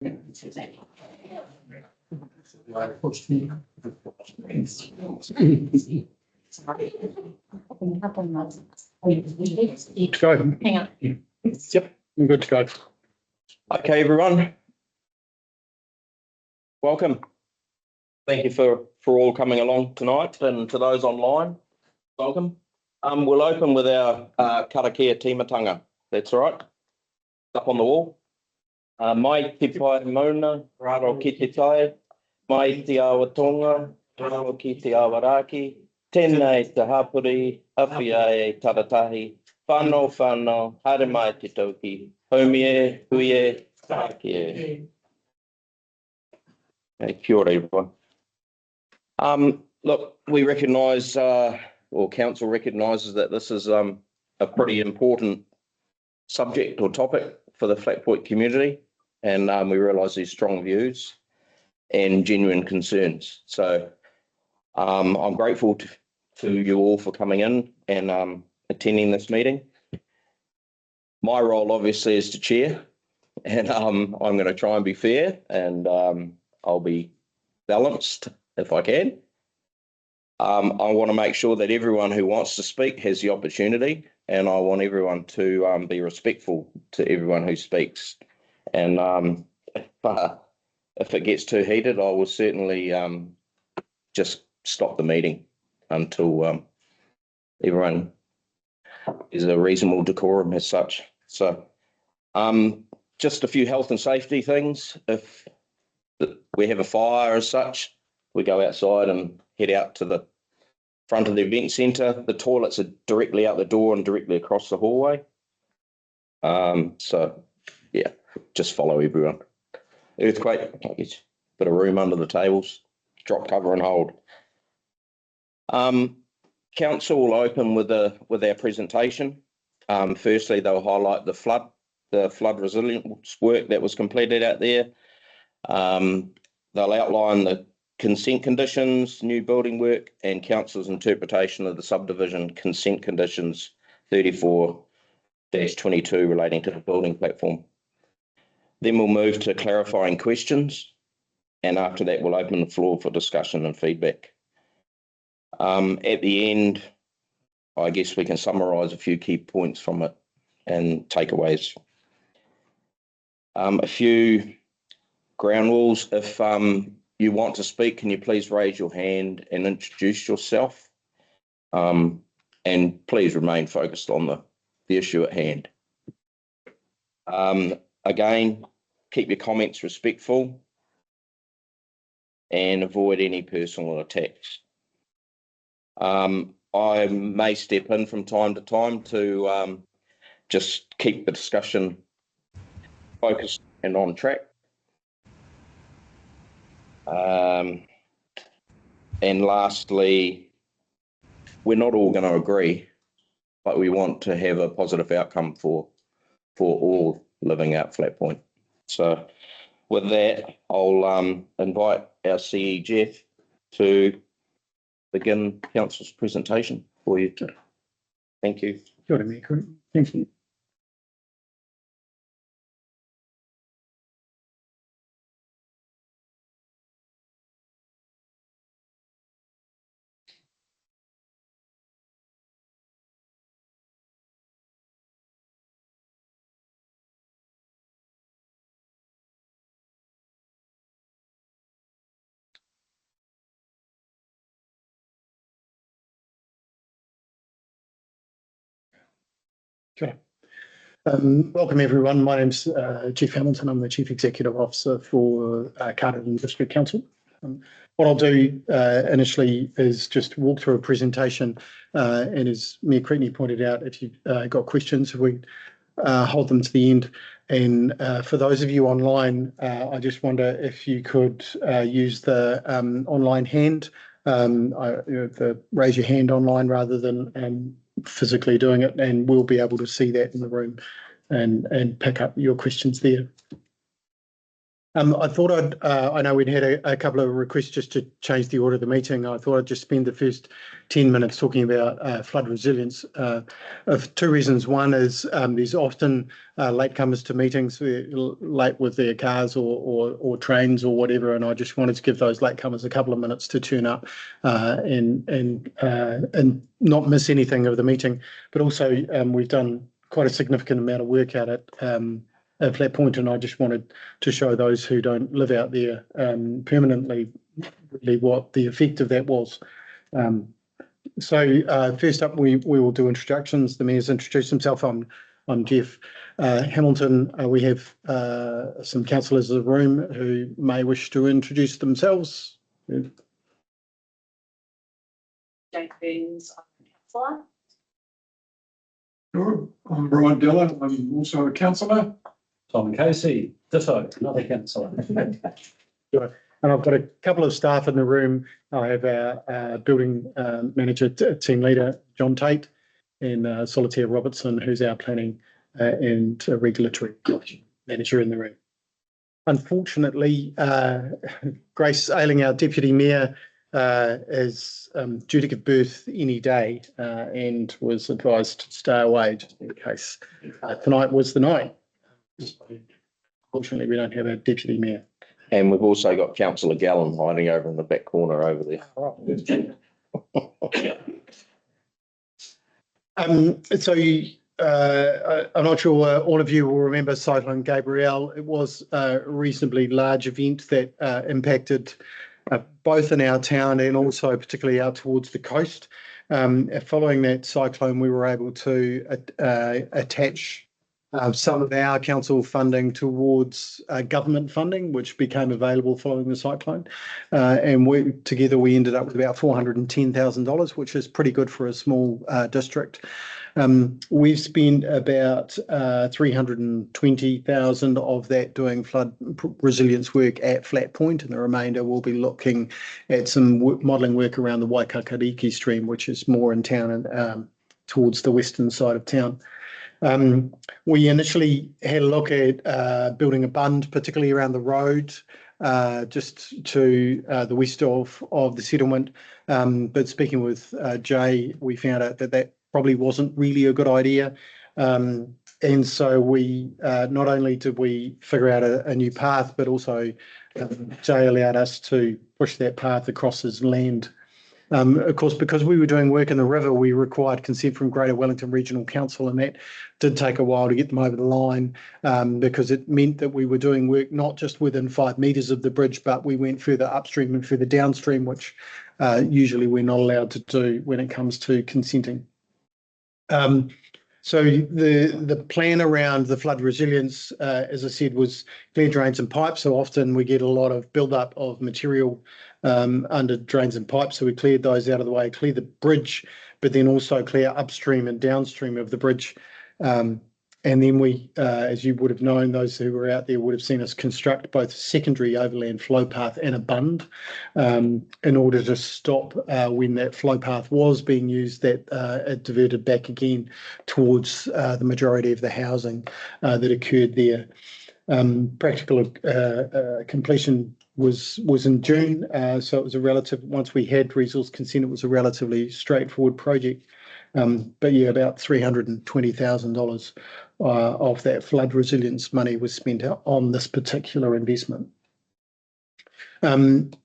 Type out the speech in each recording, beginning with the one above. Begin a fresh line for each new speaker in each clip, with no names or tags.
Go.
Hang on.
Yep, I'm good to go.
Okay, everyone. Welcome. Thank you for all coming along tonight, and to those online, welcome. We'll open with our karakia timatanga. That's right. Up on the wall. Mai te pai mauna, raro ki te tai, mai te awa tonga, raro ki te awa raki, tēnei te hapuri, awhia e taratahi, whanau, haere mai te tauki, haumie, huie, tākie. Hey, kia ora, everyone. Look, we recognise, or council recognises that this is a pretty important subject or topic for the Flat Point community, and we realise there's strong views and genuine concerns. So I'm grateful to you all for coming in and attending this meeting. My role obviously is to chair, and I'm going to try and be fair, and I'll be balanced if I can. I want to make sure that everyone who wants to speak has the opportunity, and I want everyone to be respectful to everyone who speaks. And if it gets too heated, I will certainly just stop the meeting until everyone is a reasonable decorum as such. So just a few health and safety things. If we have a fire as such, we go outside and head out to the front of the event centre. The toilets are directly out the door and directly across the hallway. So yeah, just follow everyone. Earthquake, bit of room under the tables, drop, cover and hold. Council will open with our presentation. Firstly, they'll highlight the flood resilience work that was completed out there. They'll outline the consent conditions, new building work, and council's interpretation of the subdivision consent conditions 34-22 relating to the building platform. Then we'll move to clarifying questions, and after that we'll open the floor for discussion and feedback. At the end, I guess we can summarise a few key points from it and takeaways. A few ground rules. If you want to speak, can you please raise your hand and introduce yourself? And please remain focused on the issue at hand. Again, keep your comments respectful and avoid any personal attacks. I may step in from time to time to just keep the discussion focused and on track. And lastly, we're not all going to agree, but we want to have a positive outcome for all living out Flat Point. So with that, I'll invite our CE Jeff to begin council's presentation for you. Thank you.
Kia ora, Mika. Thank you. Kia ora. Welcome everyone. My name's Jeff Hamilton. I'm the Chief Executive Officer for Carterton District Council. What I'll do initially is just walk through a presentation, and as Mayor Creetney pointed out, if you've got questions, we hold them to the end. And for those of you online, I just wonder if you could use the online hand, the raise your hand online rather than physically doing it, and we'll be able to see that in the room and pick up your questions there. I thought I know we'd had a couple of requests just to change the order of the meeting. I thought I'd just spend the first 10 minutes talking about flood resilience of two reasons. One is there's often latecomers to meetings, late with their cars or trains or whatever, and I just wanted to give those latecomers a couple of minutes to turn up and not miss anything of the meeting. But also we've done quite a significant amount of work at it. At Flat Point, and I just wanted to show those who don't live out there permanently really what the effect of that was. So first up, we will do introductions. The Mayor's introduced himself. I'm Jeff Hamilton. We have some councillors in the room who may wish to introduce themselves.
Jane Burns, I'm a councillor.
Sure. I'm Brian Dillon. I'm also a councillor.
Simon Casey, ditto, another councillor.
And I've got a couple of staff in the room. I have our building manager, team leader, John Tate, and Solitaire Robertson, who's our planning and regulatory manager in the room. Unfortunately, Grace Ayling, our deputy mayor, is due to give birth any day and was advised to stay away just in case tonight was the night. Unfortunately, we don't have a deputy mayor.
And we've also got Councillor Gallen hiding over in the back corner over there.
I'm not sure all of you will remember Cyclone Gabrielle. It was a reasonably large event that impacted both in our town and also particularly out towards the coast. Following that cyclone, we were able to attach some of our council funding towards government funding, which became available following the cyclone. And we ended up with about $410,000, which is pretty good for a small district. We've spent about $320,000 of that doing flood resilience work at Flat Point, and the remainder will be looking at some modelling work around the Waikakariki stream, which is more in town and towards the western side of town. We initially had a look at building a bund, particularly around the road, just to the west of the settlement. But speaking with Jay, we found out that probably wasn't really a good idea. And so we not only did we figure out a new path, but also Jay allowed us to push that path across his land. Of course, because we were doing work in the river, we required consent from Greater Wellington Regional Council, and that did take a while to get them over the line because it meant that we were doing work not just within 5 metres of the bridge, but we went further upstream and further downstream, which usually we're not allowed to do when it comes to consenting. So the plan around the flood resilience, as I said, was clear drains and pipes. So often we get a lot of build-up of material under drains and pipes. So we cleared those out of the way, clear the bridge, but then also clear upstream and downstream of the bridge. And then we, as you would have known, those who were out there would have seen us construct both a secondary overland flow path and a bund in order to stop when that flow path was being used, that it diverted back again towards the majority of the housing that occurred there. Practical completion was in June, so it was a relative, once we had resource consent, it was a relatively straightforward project. But yeah, about $320,000 of that flood resilience money was spent on this particular investment. And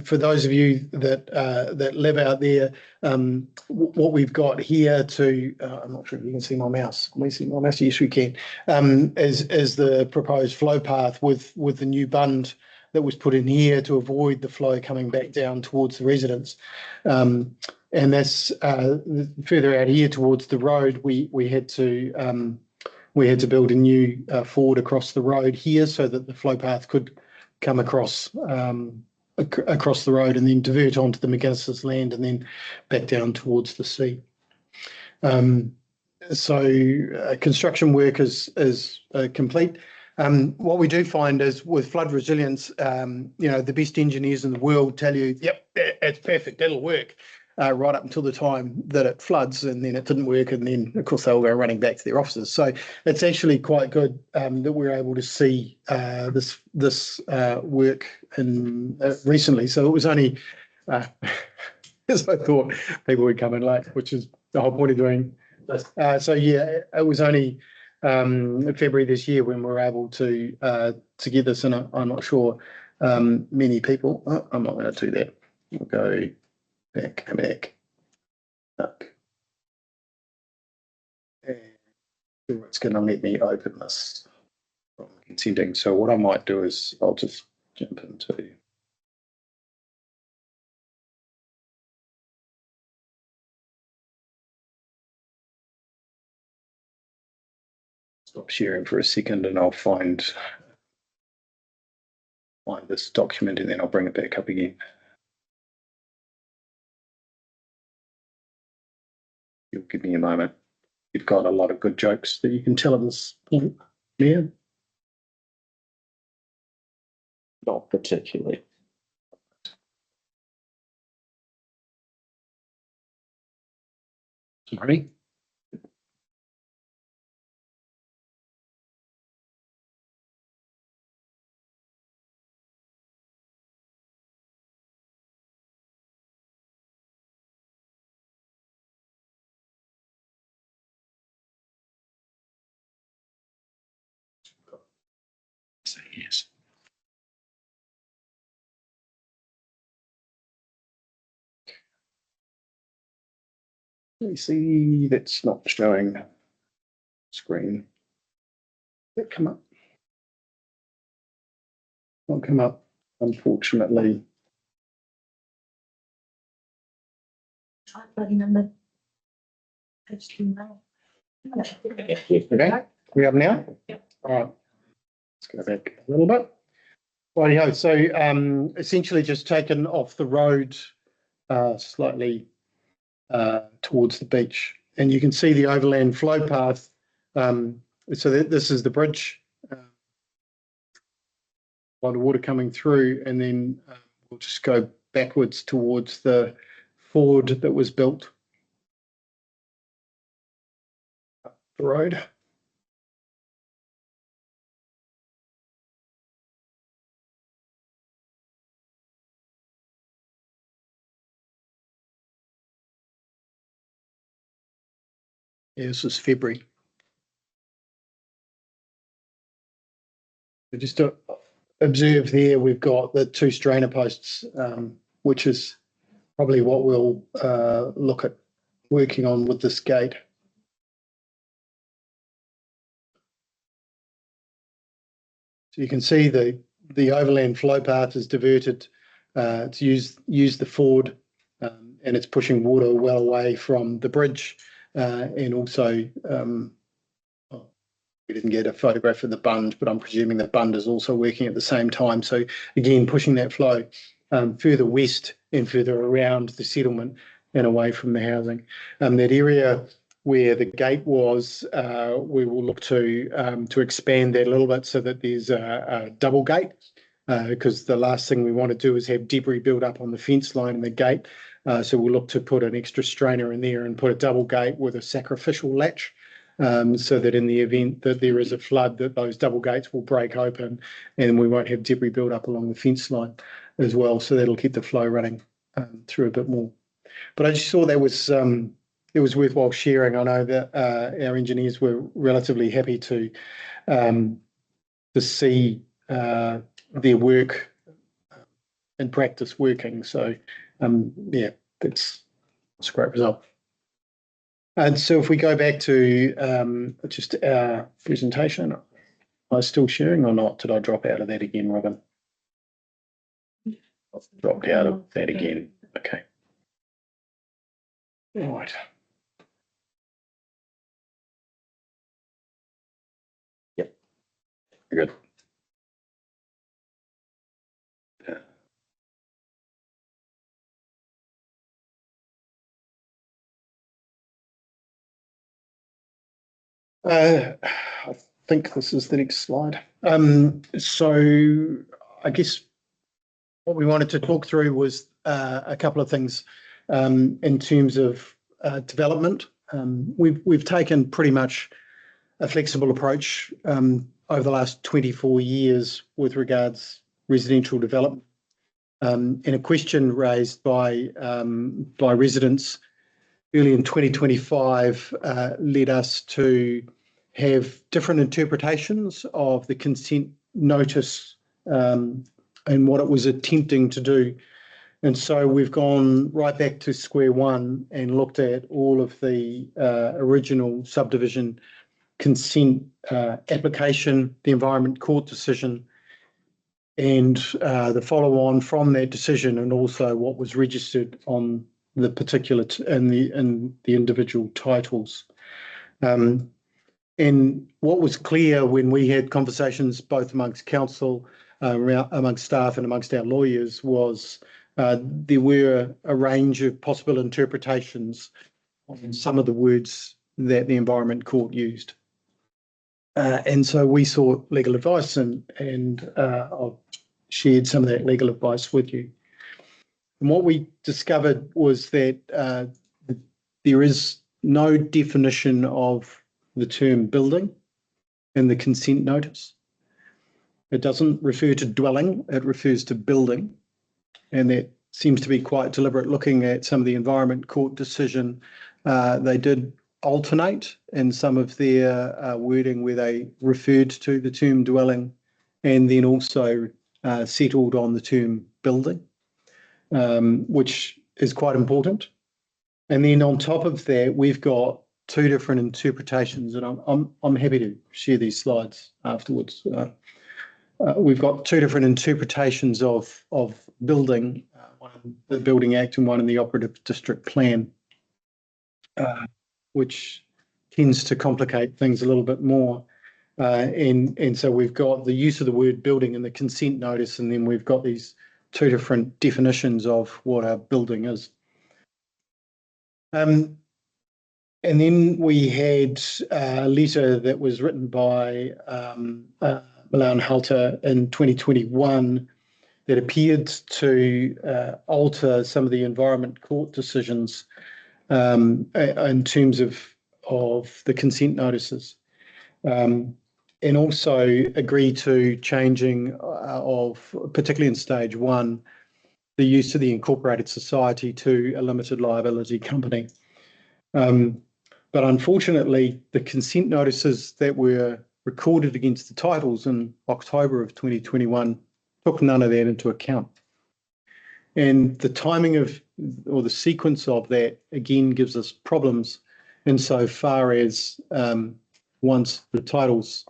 for those of you that live out there, what we've got here to, I'm not sure if you can see my mouse. Can we see my mouse? Yes, we can. Is the proposed flow path with the new bund that was put in here to avoid the flow coming back down towards the residents. And that's further out here towards the road. We had to build a new ford across the road here so that the flow path could come across the road and then divert onto the McGuinness's land and then back down towards the sea. So construction work is complete. What we do find is with flood resilience, the best engineers in the world tell you, yep, it's perfect, it'll work. right up until the time that it floods, and then it didn't work, and then of course they'll go running back to their offices. So it's actually quite good that we're able to see this work in recently. So it was only as I thought people would come in late, which is the whole point of doing this. So yeah, it was only February this year when we were able to get this, and I'm not sure many people. Oh, I'm not going to do that. We'll go back, up. And it's going to let me open this from consenting. So what I might do is I'll just jump into. Stop sharing for a second, and I'll find this document, and then I'll bring it back up again. You'll give me a moment. You've got a lot of good jokes that you can tell at this point. Yeah.
Not particularly.
Sorry. So yes. Let me see, that's not showing screen. Did it come up? Won't come up, unfortunately.
Try plugging in the HDMI.
Okay, we up now?
Yep.
All right. Let's go back a little bit. Rightio, so essentially just taken off the road slightly towards the beach, and you can see the overland flow path. So this is the bridge. A lot of water coming through, and then we'll just go backwards towards the ford that was built up the road. Yeah, this was February. So just to observe there, we've got the two strainer posts, which is probably what we'll look at working on with this gate. So you can see the overland flow path is diverted to use the ford, and it's pushing water well away from the bridge, and also we didn't get a photograph of the bund, but I'm presuming the bund is also working at the same time. So again, pushing that flow further west and further around the settlement and away from the housing. That area where the gate was, we will look to expand that a little bit so that there's a double gate, because the last thing we want to do is have debris build up on the fence line and the gate. So we'll look to put an extra strainer in there and put a double gate with a sacrificial latch, so that in the event that there is a flood, that those double gates will break open and we won't have debris build up along the fence line as well. So that'll keep the flow running through a bit more. But I just thought that was it was worthwhile sharing. I know that our engineers were relatively happy to see their work in practice working. So yeah, that's a great result. And so if we go back to just our presentation, am I still sharing or not? Did I drop out of that again, Robin? I've dropped out of that again. Okay. All right. Yep. Good. I think this is the next slide. So I guess what we wanted to talk through was a couple of things. in terms of development. We've taken pretty much a flexible approach over the last 24 years with regards residential development. And a question raised by residents early in 2025 led us to have different interpretations of the consent notice and what it was attempting to do. And so we've gone right back to square one and looked at all of the original subdivision consent application, the Environment Court decision, and the follow-on from that decision, and also what was registered on the particular and the individual titles. And what was clear when we had conversations both amongst council, amongst staff and amongst our lawyers was there were a range of possible interpretations on some of the words that the Environment Court used. And so we sought legal advice and I've shared some of that legal advice with you. And what we discovered was that there is no definition of the term building in the consent notice. It doesn't refer to dwelling, it refers to building. And that seems to be quite deliberate. Looking at some of the Environment Court decision, they did alternate in some of their wording where they referred to the term dwelling and then also settled on the term building, which is quite important. And then on top of that, we've got two different interpretations, and I'm happy to share these slides afterwards. We've got two different interpretations of building, one in the Building Act and one in the Operative District Plan, which tends to complicate things a little bit more. And so we've got the use of the word building in the consent notice, and then we've got these two different definitions of what a building is. And then we had a letter that was written by Milan Halter in 2021 that appeared to alter some of the Environment Court decisions in terms of the consent notices, and also agree to changing of, particularly in stage one, the use of the incorporated society to a limited liability company. But unfortunately, the consent notices that were recorded against the titles in October of 2021 took none of that into account. And the timing of, or the sequence of that, again, gives us problems insofar as once the titles,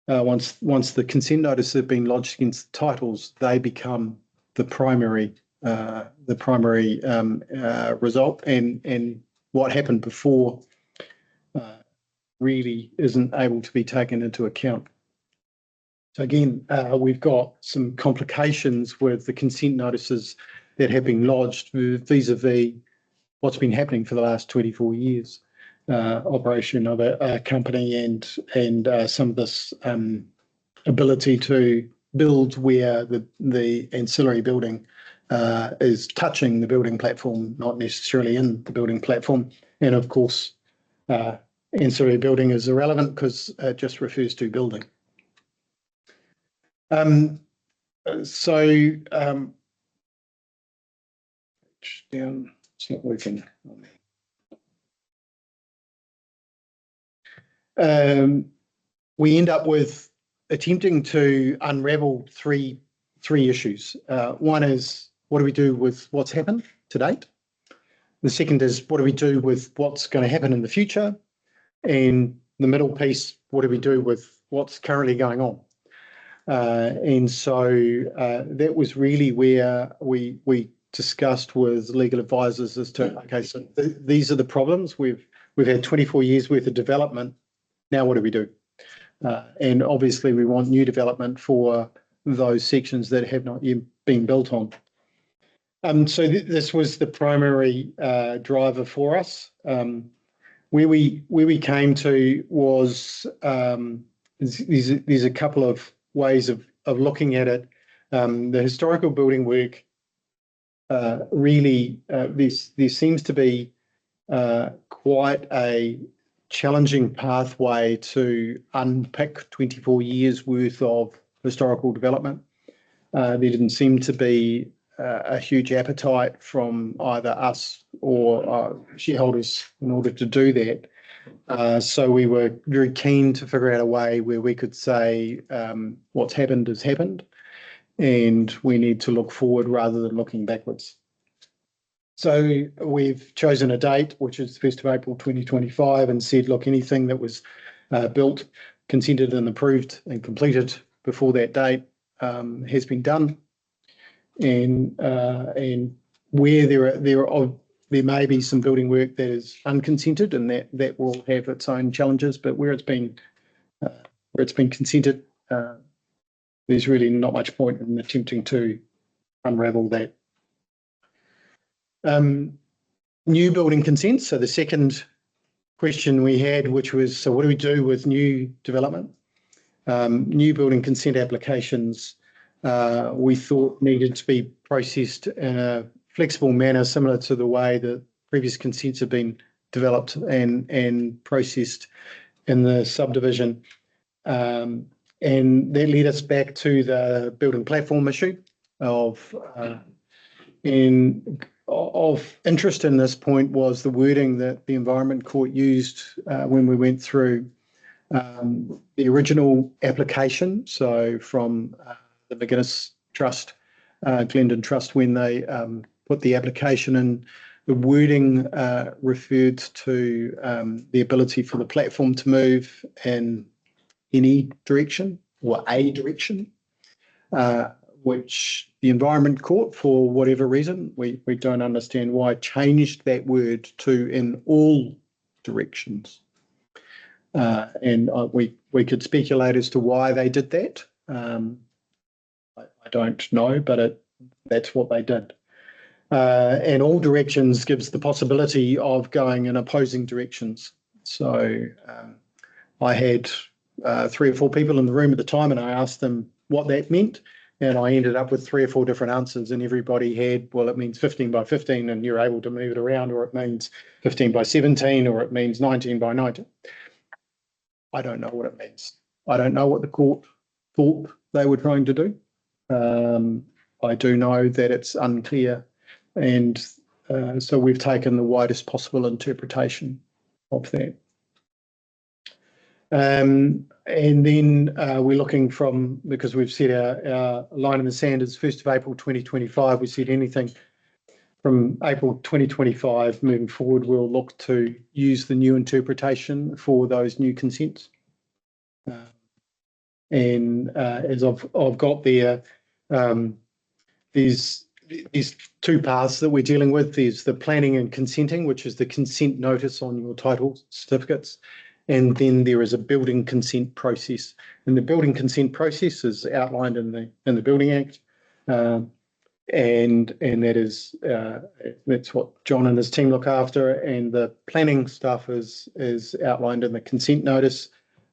once the consent notices have been lodged against the titles, they become the primary result, and what happened before really isn't able to be taken into account. So again, we've got some complications with the consent notices that have been lodged vis-a-vis what's been happening for the last 24 years, operation of a company and some of this ability to build where the ancillary building is touching the building platform, not necessarily in the building platform. And of course, ancillary building is irrelevant because it just refers to building. Down, it's not working. We end up with attempting to unravel three issues. One is, what do we do with what's happened to date? The second is, what do we do with what's going to happen in the future? And the middle piece, what do we do with what's currently going on? And so that was really where we discussed with legal advisors as to, okay, so these are the problems. We've had 24 years worth of development. Now what do we do? And obviously we want new development for those sections that have not yet been built on. So this was the primary driver for us. Where we came to was there's a couple of ways of looking at it. The historical building work really, there seems to be quite a challenging pathway to unpick 24 years worth of historical development. There didn't seem to be a huge appetite from either us or shareholders in order to do that. So we were very keen to figure out a way where we could say what's happened has happened, and we need to look forward rather than looking backwards. So we've chosen a date, which is the 1st of April 2025, and said, look, anything that was built, consented and approved and completed before that date has been done. And where there may be some building work that is unconsented, and that will have its own challenges, but where it's been consented, there's really not much point in attempting to unravel that. New building consents. So the second question we had, which was, so what do we do with new development? New building consent applications we thought needed to be processed in a flexible manner, similar to the way that previous consents have been developed and processed in the subdivision. And that led us back to the building platform issue of interest in this point was the wording that the Environment Court used when we went through the original application. So from the McGuinness Trust, Glendon Trust, when they put the application in, the wording referred to the ability for the platform to move in any direction or a direction, which the Environment Court, for whatever reason, we don't understand why, changed that word to in all directions. And we could speculate as to why they did that. I don't know, but that's what they did. And all directions gives the possibility of going in opposing directions. So I had 3 or 4 people in the room at the time, and I asked them what that meant. And I ended up with 3 or 4 different answers, and everybody had, well, it means 15 by 15 and you're able to move it around, or it means 15 by 17, or it means 19 by 19. I don't know what it means. I don't know what the court thought they were trying to do. I do know that it's unclear, and so we've taken the widest possible interpretation of that. And then we're looking from, because we've set our line in the sand as 1st of April 2025, we said anything from April 2025 moving forward, we'll look to use the new interpretation for those new consents. And as I've got there, there's 2 paths that we're dealing with. There's the planning and consenting, which is the consent notice on your title certificates. And then there is a building consent process. And the building consent process is outlined in the Building Act. And that is that's what John and his team look after. And the planning stuff is outlined in the consent notice.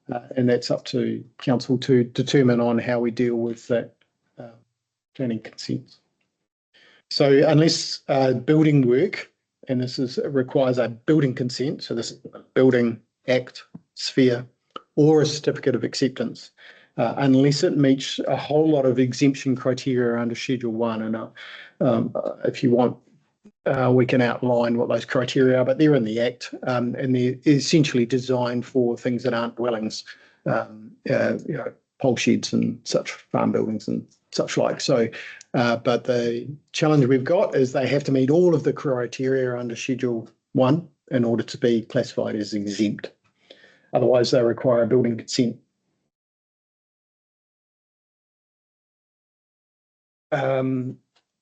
And that's up to council to determine on how we deal with that planning consents. So unless building work, and this requires a building consent, so this is a Building Act sphere, or a certificate of acceptance, unless it meets a whole lot of exemption criteria under Schedule 1. And if you want, we can outline what those criteria are, but they're in the Act, and they're essentially designed for things that aren't dwellings, pole sheds and such, farm buildings and such like. So, but the challenge we've got is they have to meet all of the criteria under Schedule 1 in order to be classified as exempt. Otherwise, they require a building consent.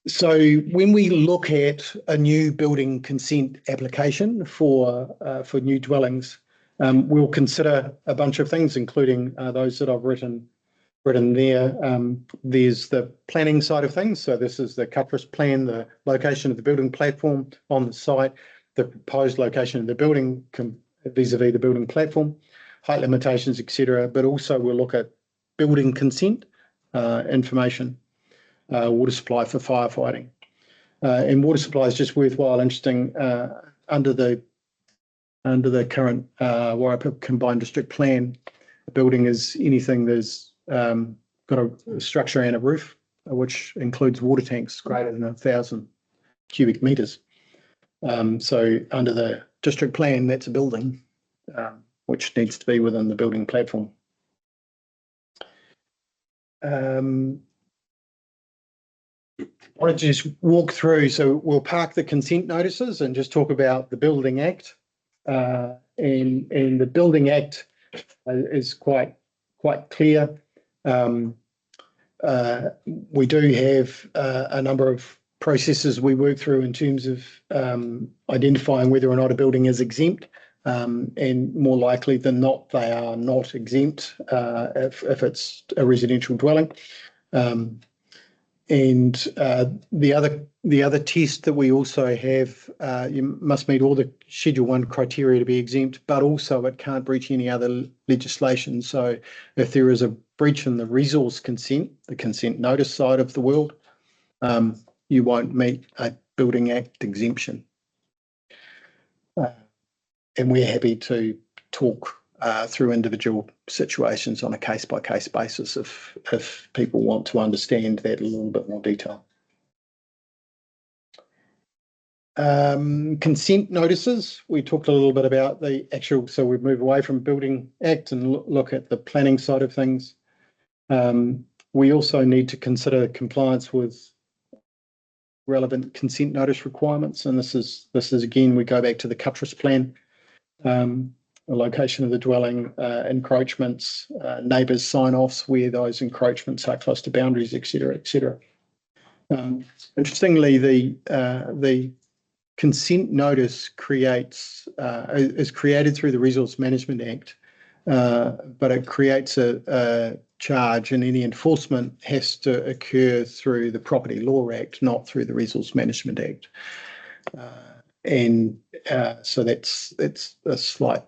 So when we look at a new building consent application for new dwellings, we'll consider a bunch of things, including those that I've written there. There's the planning side of things. So this is the CUPRIS plan, the location of the building platform on the site, the proposed location of the building vis-a-vis the building platform, height limitations, etc. But also we'll look at building consent information, water supply for firefighting. And water supply is just worthwhile, interesting, under the current Wairarapa Combined District Plan, a building is anything that's got a structure and a roof, which includes water tanks greater than 1,000 cubic metres. So under the district plan, that's a building, which needs to be within the building platform. I want to just walk through, so we'll park the consent notices and just talk about the Building Act. And the Building Act is quite clear. We do have a number of processes we work through in terms of identifying whether or not a building is exempt, and more likely than not, they are not exempt if it's a residential dwelling. And the other test that we also have, you must meet all the Schedule 1 criteria to be exempt, but also it can't breach any other legislation. So if there is a breach in the resource consent, the consent notice side of the world, you won't meet a Building Act exemption. And we're happy to talk through individual situations on a case-by-case basis if people want to understand that in a little bit more detail. Consent notices, we talked a little bit about the actual, so we move away from Building Act and look at the planning side of things. We also need to consider compliance with relevant consent notice requirements, and this is again, we go back to the CUTRIS plan. The location of the dwelling, encroachments, neighbours sign-offs where those encroachments are close to boundaries, etc., etc. Interestingly, the consent notice is created through the Resource Management Act, but it creates a charge, and any enforcement has to occur through the Property Law Act, not through the Resource Management Act. So that's a slight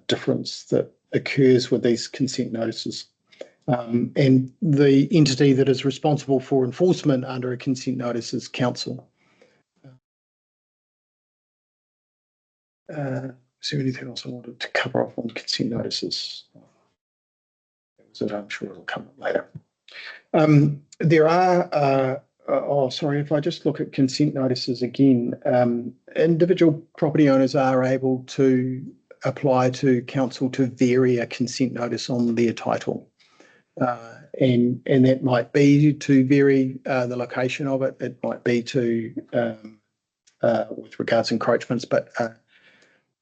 difference that occurs with these consent notices. And the entity that is responsible for enforcement under a consent notice is council. Is there anything else I wanted to cover off on consent notices? I'm sure it'll come up later. There are sorry, if I just look at consent notices again, individual property owners are able to apply to council to vary a consent notice on their title. And that might be to vary the location of it. It might be to, with regards to encroachments, but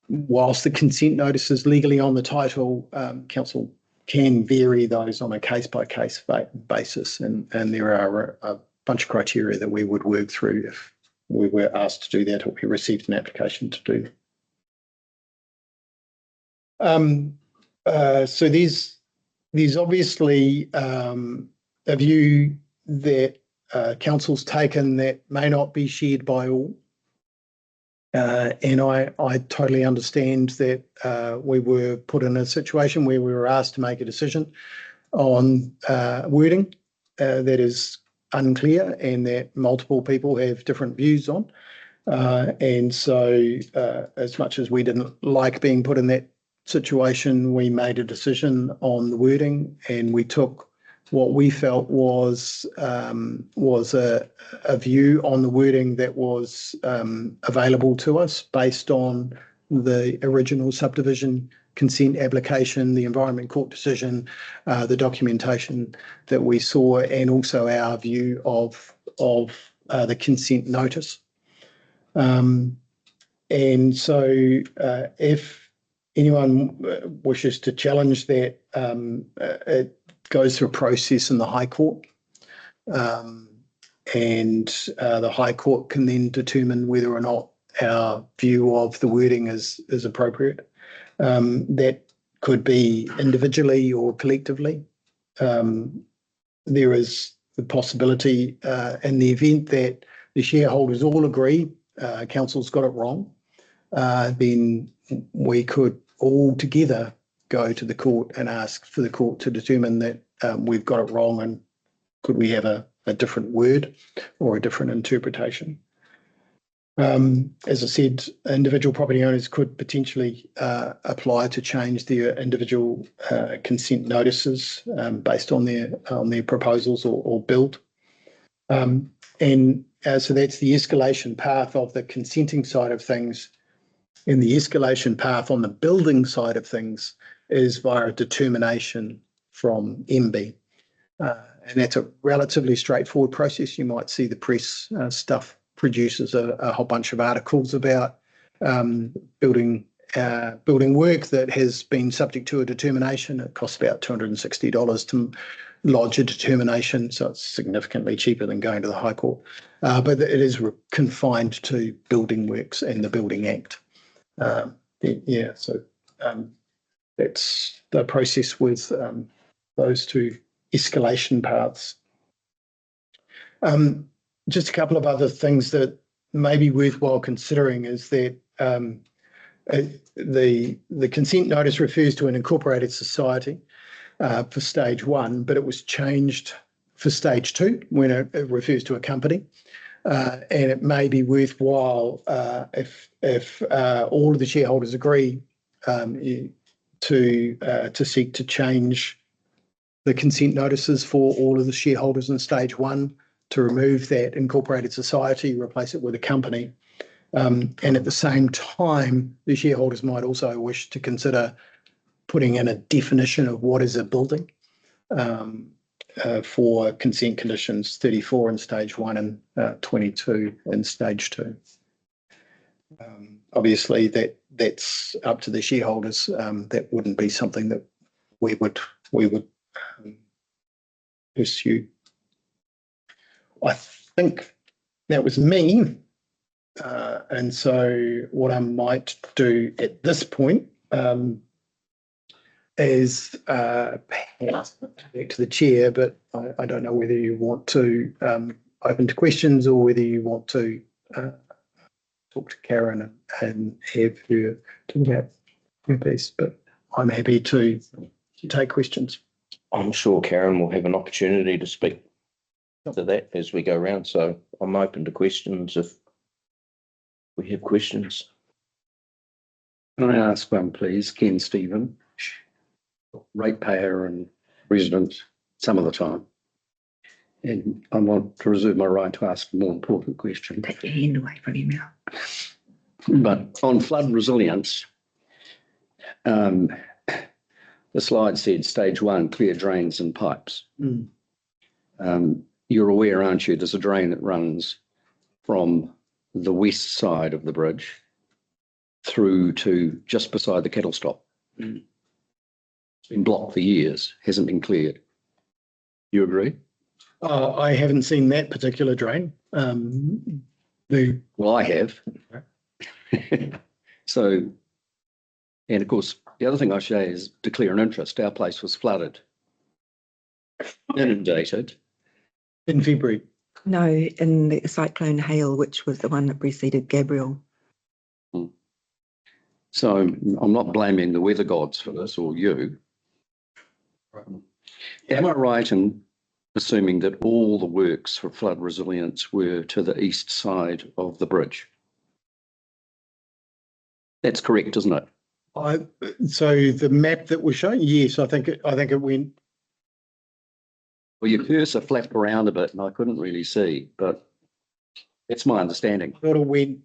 whilst the consent notice is legally on the title, council can vary those on a case-by-case basis. And there are a bunch of criteria that we would work through if we were asked to do that or we received an application to do that. So there's obviously a view that council's taken that may not be shared by all. And I totally understand that we were put in a situation where we were asked to make a decision on wording that is unclear and that multiple people have different views on. And so as much as we didn't like being put in that situation, we made a decision on the wording, and we took what we felt was a view on the wording that was available to us based on the original subdivision consent application, the Environment Court decision, the documentation that we saw, and also our view of the consent notice. And so if anyone wishes to challenge that, it goes through a process in the High Court, and the High Court can then determine whether or not our view of the wording is appropriate. That could be individually or collectively. There is the possibility in the event that the shareholders all agree council's got it wrong, then we could all together go to the court and ask for the court to determine that we've got it wrong, and could we have a different word or a different interpretation. As I said, individual property owners could potentially apply to change their individual consent notices based on their proposals or build. So that's the escalation path of the consenting side of things. And the escalation path on the building side of things is via a determination from MB. And that's a relatively straightforward process. You might see the press stuff produces a whole bunch of articles about building work that has been subject to a determination. It costs about $260 to lodge a determination, so it's significantly cheaper than going to the High Court. But it is confined to building works and the Building Act. So that's the process with those two escalation paths. Just a couple of other things that may be worthwhile considering is that the consent notice refers to an incorporated society for stage 1, but it was changed for stage 2 when it refers to a company. And it may be worthwhile if all of the shareholders agree to seek to change the consent notices for all of the shareholders in stage 1, to remove that incorporated society, replace it with a company. And at the same time, the shareholders might also wish to consider putting in a definition of what is a building for consent conditions 34 in stage 1 and 22 in stage 2. Obviously, that's up to the shareholders. That wouldn't be something that we would pursue. I think that was me. And so what I might do at this point is perhaps back to the chair, but I don't know whether you want to open to questions or whether you want to talk to Karen and have her talk about her piece, but I'm happy to take questions.
I'm sure Karen will have an opportunity to speak to that as we go around. So I'm open to questions if we have questions.
Can I ask one, please? Ken Stephen, ratepayer and resident some of the time. And I want to reserve my right to ask a more important question.
Take your hand away from your mouth.
But on flood resilience, the slide said stage 1, clear drains and pipes. You're aware, aren't you, there's a drain that runs from the west side of the bridge through to just beside the kettle stop. It's been blocked for years, hasn't been cleared. You agree?
I haven't seen that particular drain.
Well, I have. So, and of course, the other thing I say is declare an interest. Our place was flooded, inundated.
In February.
No, in the Cyclone Hale, which was the one that preceded Gabriel.
So I'm not blaming the weather gods for this or you. Am I right in assuming that all the works for flood resilience were to the east side of the bridge? That's correct, isn't it?
So the map that was shown, yes, I think it went.
Well, your cursor flapped around a bit and I couldn't really see, but that's my understanding.
I thought it went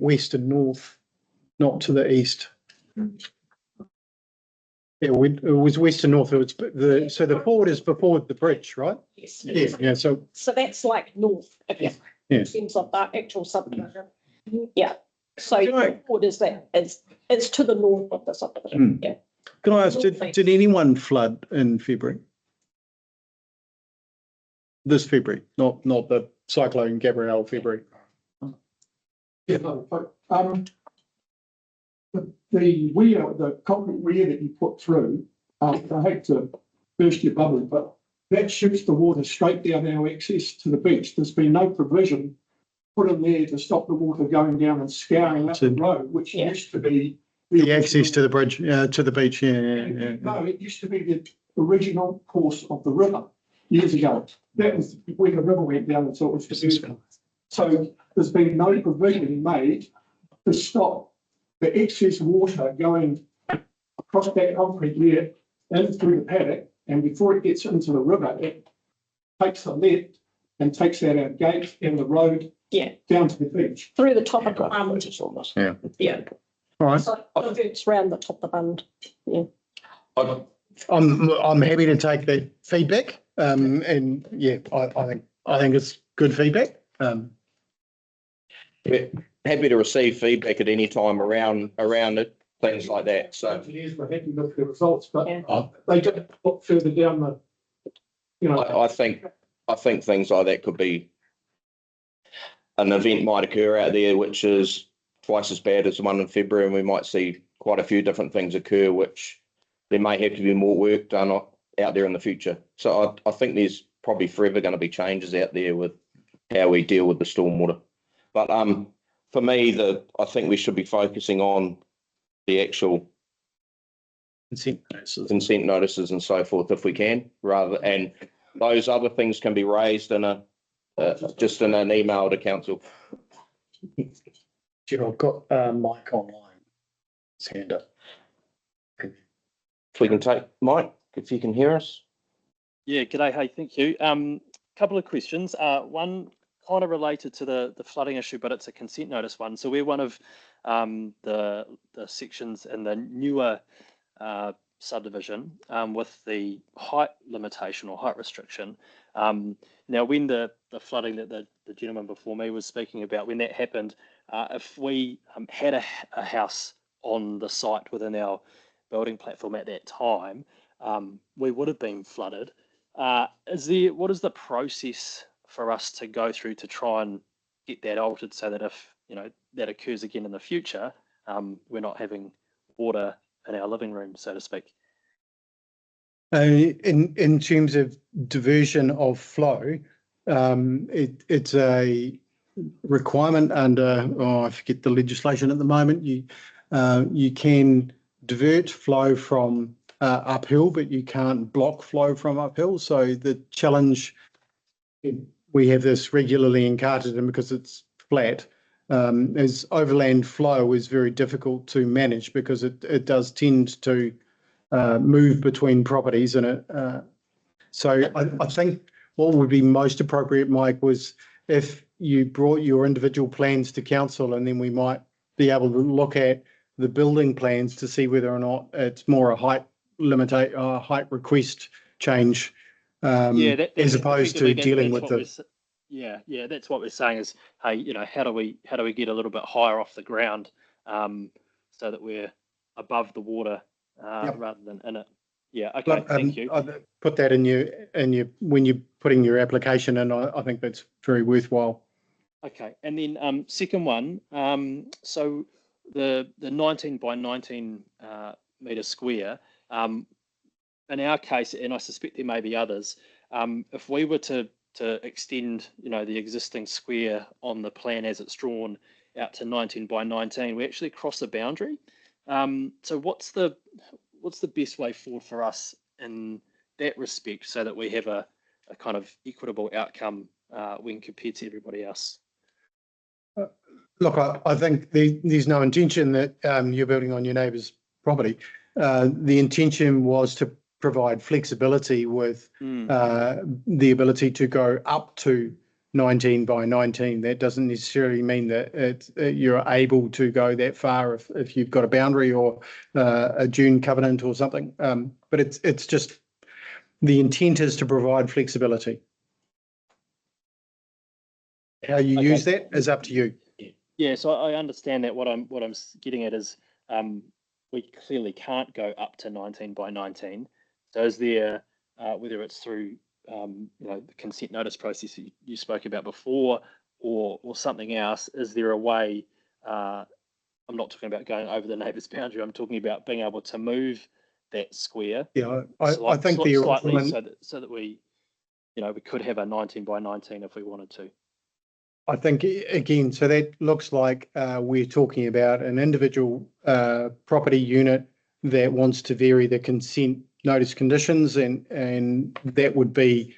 west and north, not to the east. It was west and north. It was so the forward is before the bridge, right?
Yes.
Yeah. So
that's like north,
Yeah.
in terms of the actual subdivision. Yeah. So
Right.
what is that? It's to the north of the subdivision. Yeah.
can I ask, did anyone flood in February? This February, not the Cyclone Gabrielle February.
Yeah, but the weir, the concrete weir that you put through, I hate to burst your bubble, but that shoots the water straight down our access to the beach. There's been no provision put in there to stop the water going down and scouring up the road, which used to be
The access to the bridge, to the beach, yeah.
No, it used to be the original course of the river years ago. That was where the river went down, and so it was. So there's been no provision made to stop the excess water going across that concrete there and through the paddock, and before it gets into the river, it takes a left and takes out our gate and the road
Yeah,
down to the beach.
through the top of the bund.
Yeah.
Yeah,
All right.
so it's round the top of the bund.
I-
I'm happy to take that feedback. And yeah, I think it's good feedback.
We're happy to receive feedback at any time around it, things like that. So
Engineers were happy with the results, but
Yeah.
they did look further down the, you know.
I think things like that could be, an event might occur out there which is twice as bad as the one in February, and we might see quite a few different things occur, which there may have to be more work done out there in the future. So I think there's probably forever going to be changes out there with how we deal with the stormwater. But for me, I think we should be focusing on the actual consent notices and so forth if we can, and those other things can be raised in just in an email to council.
Chair, I've got Mike online. His hand up.
If we can take Mike, if you can hear us.
Yeah, g'day. Hey, thank you. Couple of questions. One kind of related to the flooding issue, but it's a consent notice one. So we're one of the sections in the newer subdivision with the height limitation or height restriction. Now, when the flooding that the gentleman before me was speaking about, when that happened, if we had a house on the site within our building platform at that time, we would have been flooded. What is the process for us to go through to try and get that altered so that if that occurs again in the future, we're not having water in our living room, so to speak?
In terms of diversion of flow, it's a requirement under, I forget the legislation at the moment. You can divert flow from uphill, but you can't block flow from uphill. So the challenge, we have this regularly in Carterton because it's flat, is overland flow is very difficult to manage because it does tend to move between properties, and so I think what would be most appropriate, Mike, was if you brought your individual plans to council, and then we might be able to look at the building plans to see whether or not it's more a height request change, as opposed to dealing with the.
Yeah, that's what we're saying is, hey, how do we get a little bit higher off the ground, so that we're above the water rather than in it. Yeah, okay,
But,
thank you.
Put that in your when you're putting your application in. I think that's very worthwhile.
Okay, and then second one, so the 19 by 19 metre square, in our case, and I suspect there may be others, if we were to extend, the existing square on the plan as it's drawn out to 19 by 19, we actually cross a boundary. So what's the best way forward for us in that respect, so that we have a kind of equitable outcome when compared to everybody else?
Look, I think there's no intention that you're building on your neighbour's property. The intention was to provide flexibility with the ability to go up to 19 by 19. That doesn't necessarily mean that you're able to go that far if you've got a boundary or a dune covenant or something. But it's just the intent is to provide flexibility. How you use that is up to you.
Yeah, so I understand that. What I'm getting at is we clearly can't go up to 19 by 19. So is there, whether it's through the consent notice process you spoke about before, or something else, is there a way? I'm not talking about going over the neighbour's boundary. I'm talking about being able to move that square.
Yeah, I think
slightly so that we, we could have a 19 by 19 if we wanted to.
I think, again, so that looks like we're talking about an individual property unit that wants to vary the consent notice conditions, and that would be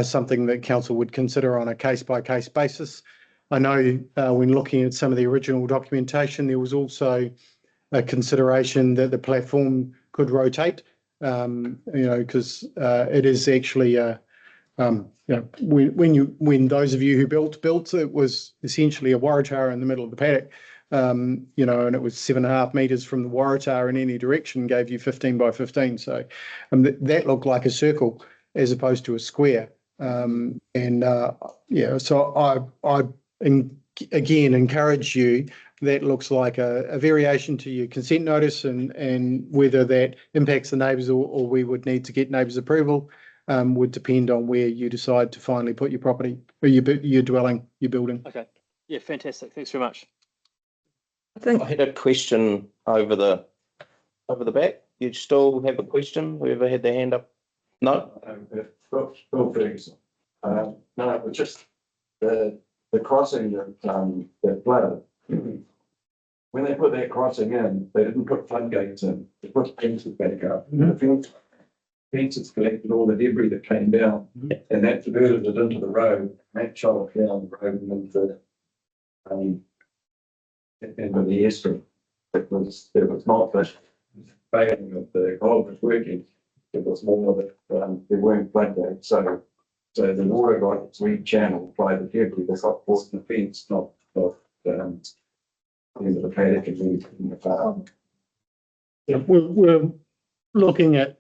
something that council would consider on a case-by-case basis. I know when looking at some of the original documentation, there was also a consideration that the platform could rotate, because it is actually when those of you who built, it was essentially a waratah in the middle of the paddock, and it was 7.5 meters from the waratah in any direction, gave you 15 by 15. So that looked like a circle as opposed to a square. So I again encourage you. That looks like a variation to your consent notice, and whether that impacts the neighbours or we would need to get neighbours' approval would depend on where you decide to finally put your property or your dwelling, your building.
Okay. Yeah, fantastic. Thanks very much.
I think
I had a question over the back. You still have a question? Whoever had their hand up? No?
Phil Ferguson. No, it was just the crossing that flooded. When they put that crossing in, they didn't put floodgates in. They put fences back up. The fences collected all the debris that came down, and that diverted it into the road. That shot it down the road and into the estuary. It was not the failing of the culvert working. It was more that there weren't floodgates. So the water got its re-channeled by the debris that got caught in the fence, not into the paddock and in the farm.
Yeah, we're looking at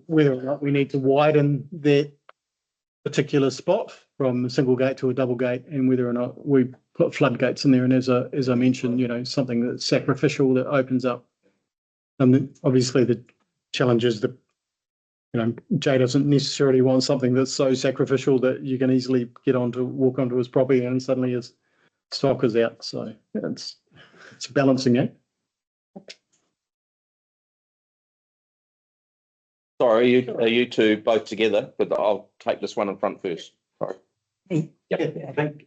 whether or not we need to widen that particular spot from a single gate to a double gate, and whether or not we put floodgates in there. And as I mentioned, something that's sacrificial that opens up. Obviously the challenge is that Jay doesn't necessarily want something that's so sacrificial that you can easily walk onto his property and suddenly his stock is out. So it's a balancing act.
Sorry, are you two both together? But I'll take this one in front first. Sorry.
Me.
Yep. I think.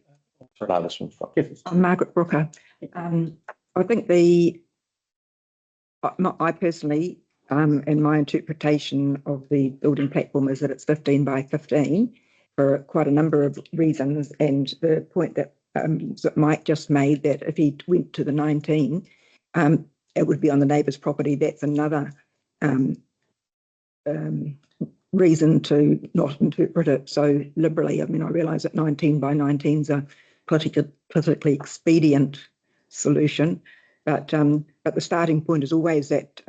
No, this one's fine.
I'm Margaret Brooker. I think I personally, in my interpretation of the building platform is that it's 15 by 15 for quite a number of reasons. And the point that Mike just made, that if he went to the 19, it would be on the neighbour's property. That's another reason to not interpret it so liberally. I mean, I realise that 19 by 19 is a politically expedient solution, but the starting point is always that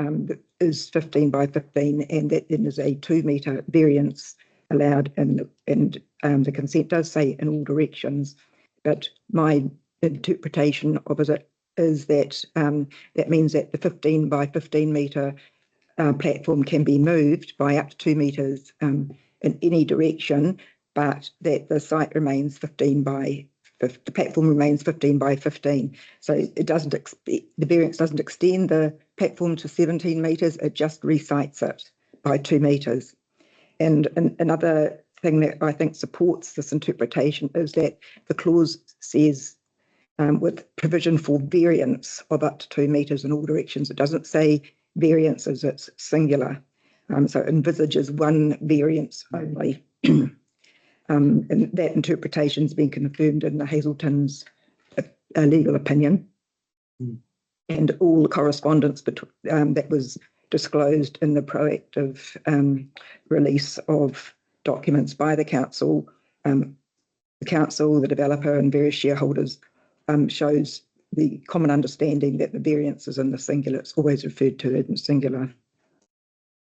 is 15 by 15, and that then is a 2 metre variance allowed, and the consent does say in all directions. But my interpretation of it is that that means that the 15 by 15 metre platform can be moved by up to 2 metres in any direction, but that the site remains the platform remains 15 by 15. So it doesn't the variance doesn't extend the platform to 17 metres, it just resites it by 2 metres. And another thing that I think supports this interpretation is that the clause says with provision for variance of up to 2 metres in all directions. It doesn't say variance as it's singular. So it envisages one variance only. And that interpretation has been confirmed in the Hazelton's legal opinion. And all the correspondence that was disclosed in the proactive release of documents by the council, the developer and various shareholders shows the common understanding that the variance is in the singular. It's always referred to in singular.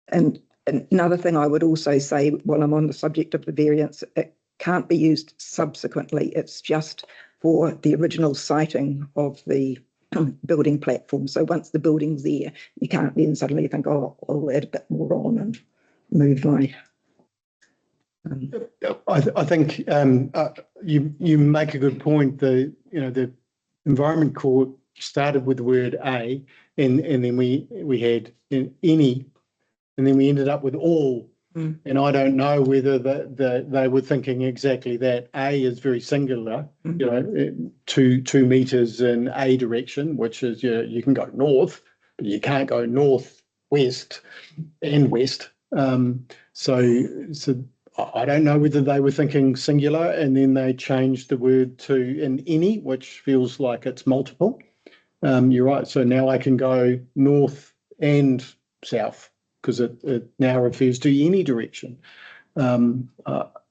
And another thing I would also say, while I'm on the subject of the variance, it can't be used subsequently. It's just for the original siting of the building platform. So once the building's there, you can't then suddenly think, oh, I'll add a bit more on and move my...
I think you make a good point. The Environment Court started with the word a, and then we had any, and then we ended up with all. And I don't know whether they were thinking exactly that. A is very singular, 2 metres in a direction, which is you can go north, but you can't go north, west, and west. So I don't know whether they were thinking singular and then they changed the word to an any, which feels like it's multiple. You're right. So now I can go north and south because it now refers to any direction.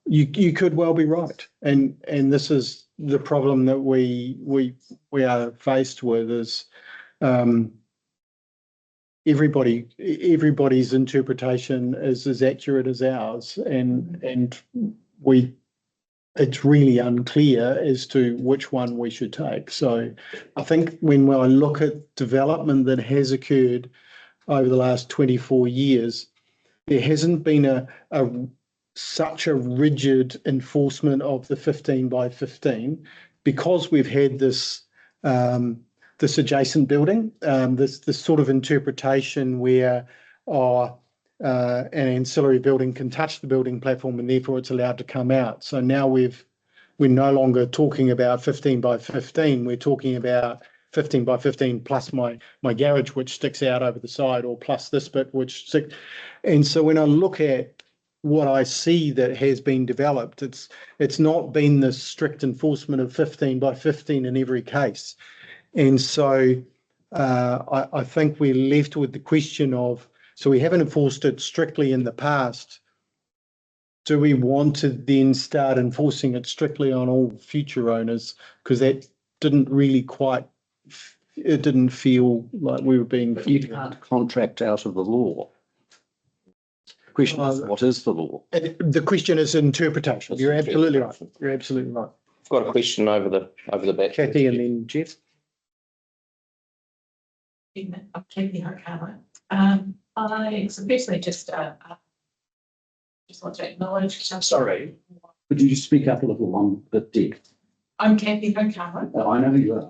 You could well be right, and this is the problem that we are faced with is everybody's interpretation is as accurate as ours, and it's really unclear as to which one we should take. So I think when I look at development that has occurred over the last 24 years, there hasn't been such a rigid enforcement of the 15 by 15 because we've had this adjacent building, this sort of interpretation where an ancillary building can touch the building platform and therefore it's allowed to come out. So now we're no longer talking about 15 by 15. We're talking about 15 by 15 plus my garage, which sticks out over the side, or plus this bit, which sticks. And so when I look at what I see that has been developed, it's not been the strict enforcement of 15 by 15 in every case. And so I think we're left with the question of, so we haven't enforced it strictly in the past. Do we want to then start enforcing it strictly on all future owners? Because that didn't really it didn't feel like we were being.
You can't contract out of the law. The question is, what is the law?
The question is interpretation. You're absolutely right. You're absolutely right.
I've got a question over the back.
Kathy and then Jeff.
I'm Kathy Harkawa. So firstly, just want to acknowledge.
Sorry, could you just speak up a little on the deck?
I'm Kathy Harkawa.
I know who you are.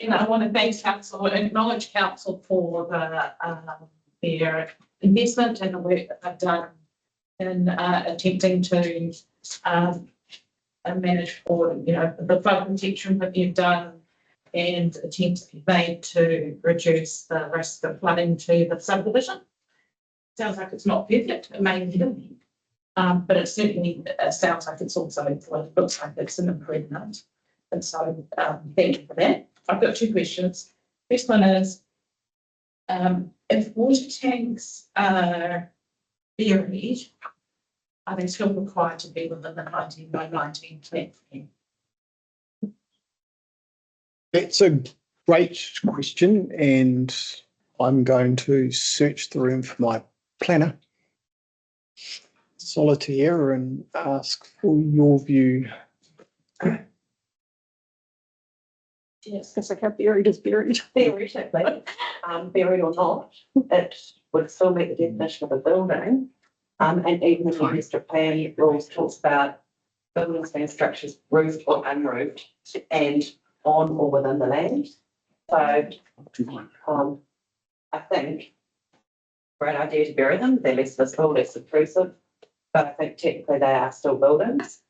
And I want to thank council, acknowledge council for their investment and the work that they've done in attempting to manage for the flood protection that you've done and attempts that you've made to reduce the risk of flooding to the subdivision. Sounds like it's not perfect, it may never be, but it certainly sounds like it's also, it looks like it's an improvement. And so thank you for that. I've got two questions. First one is, if water tanks are buried, are they still required to be within the 19 by 19 platform?
That's a great question, and I'm going to search the room for my planner, Solitaire, and ask for your view.
Yes, because like buried is buried.
Theoretically, buried or not, it would still meet the definition of a building. And even the new district plan rules talks about buildings being structures roofed or unroofed and on or within the land. So I think great idea to bury them. They're less visible, less intrusive, but I think technically they are still buildings.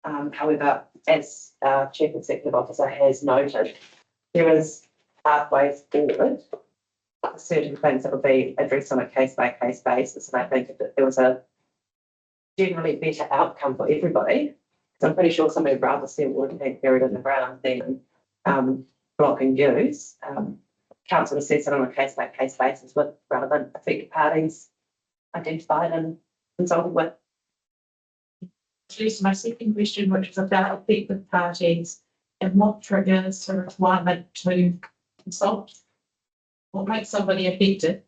However, as our Chief Executive Officer has noted, there is pathways forward for certain things that will be addressed on a case-by-case basis. And I think if there was a generally better outcome for everybody, because I'm pretty sure somebody would rather see a water tank buried in the ground than blocking views. Council assess it on a case-by-case basis with relevant affected parties identified and consulted with.
Actually, my second question, which is about affected parties and what triggers the requirement to consult. What makes somebody affected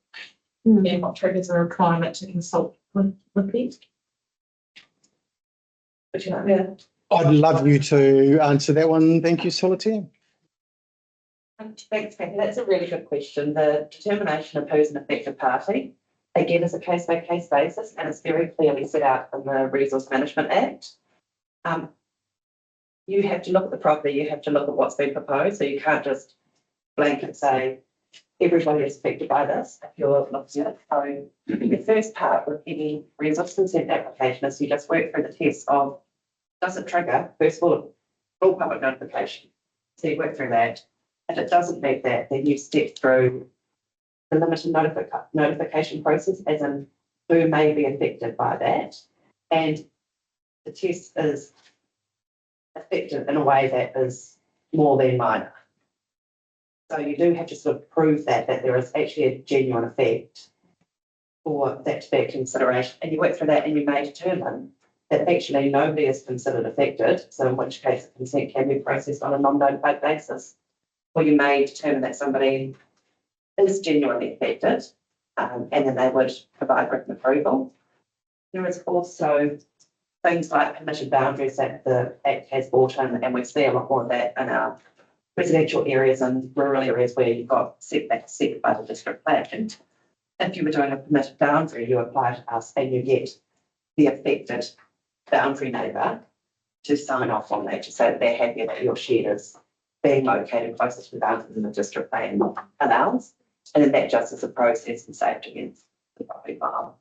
and what triggers a requirement to consult with them? Would you like that?
I'd love you to answer that one. Thank you, Solitaire.
Thanks, Kathy. That's a really good question. The determination of who's an affected party, again, is a case-by-case basis, and it's very clearly set out in the Resource Management Act. You have to look at the property, you have to look at what's been proposed, so you can't just blanket say everybody is affected by this if you're looking at it. So the first part with any resource consent application is you just work through the test of does it trigger, first of all public notification. So you work through that. If it doesn't meet that, then you step through the limited notification process, as in who may be affected by that. And the test is effective in a way that is more than minor. So you do have to sort of prove that there is actually a genuine effect for that to be a consideration. And you work through that and you may determine that actually nobody is considered affected. So in which case consent can be processed on a non-notified basis. Or you may determine that somebody is genuinely affected, and then they would provide written approval. There is also things like permitted boundaries that the Act has brought in, and we see a lot more of that in our residential areas and rural areas where you've got setbacks set by the district plan. And if you were doing a permitted boundary, you apply to us and you get the affected boundary neighbour to sign off on that, to say that they're happy that your shed is being located closer to the boundaries than the district plan allows. And then that just is a process and saved against the property farm.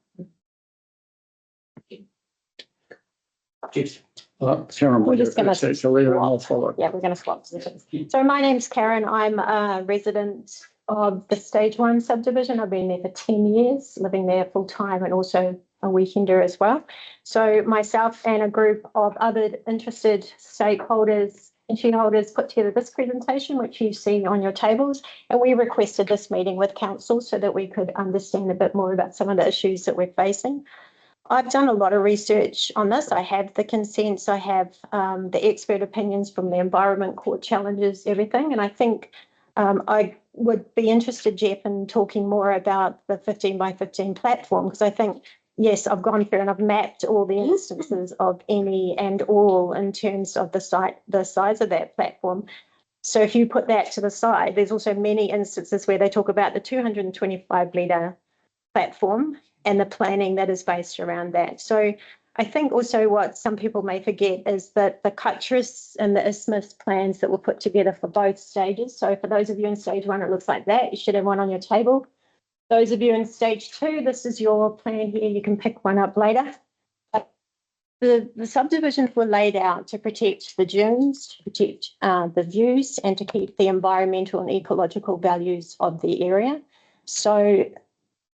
Karen,
We're just gonna-
so I'll follow.
Yeah, we're going to swap positions. So my name's Karen. I'm a resident of the Stage 1 subdivision. I've been there for 10 years, living there full time and also a weekender as well. So myself and a group of other interested stakeholders and shareholders put together this presentation, which you see on your tables. And we requested this meeting with council so that we could understand a bit more about some of the issues that we're facing. I've done a lot of research on this. I have the consents, I have the expert opinions from the Environment Court challenges, everything. And I think I would be interested, Jeff, in talking more about the 15 by 15 platform, because I think, yes, I've gone through and I've mapped all the instances of any and all in terms of the size of that platform. So if you put that to the side, there's also many instances where they talk about the 225 litre platform and the planning that is based around that. So I think also what some people may forget is that the CUTRIS and the ISMIS plans that were put together for both stages. So for those of you in stage 1, it looks like that. You should have one on your table. Those of you in stage 2, this is your plan here. You can pick one up later. The subdivisions were laid out to protect the dunes, to protect the views, and to keep the environmental and ecological values of the area. So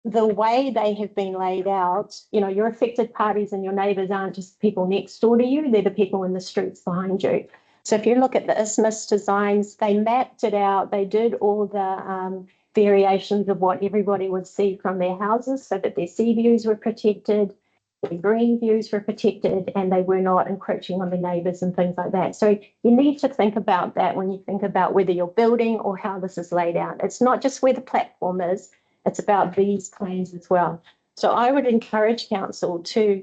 the way they have been laid out, you know, your affected parties and your neighbours aren't just people next door to you, they're the people in the streets behind you. So if you look at the ISMIS designs, they mapped it out, they did all the variations of what everybody would see from their houses so that their sea views were protected, their green views were protected, and they were not encroaching on the neighbours and things like that. So you need to think about that when you think about whether you're building or how this is laid out. It's not just where the platform is, it's about these plans as well. So I would encourage council to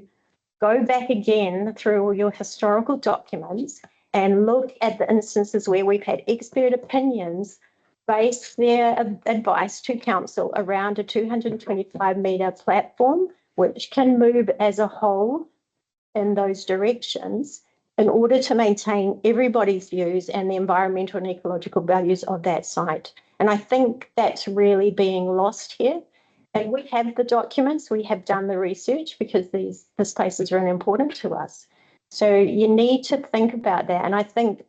go back again through all your historical documents and look at the instances where we've had expert opinions base their advice to council around a 225 metre platform, which can move as a whole in those directions in order to maintain everybody's views and the environmental and ecological values of that site. And I think that's really being lost here. And we have the documents, we have done the research because these places are really important to us. So you need to think about that. And I think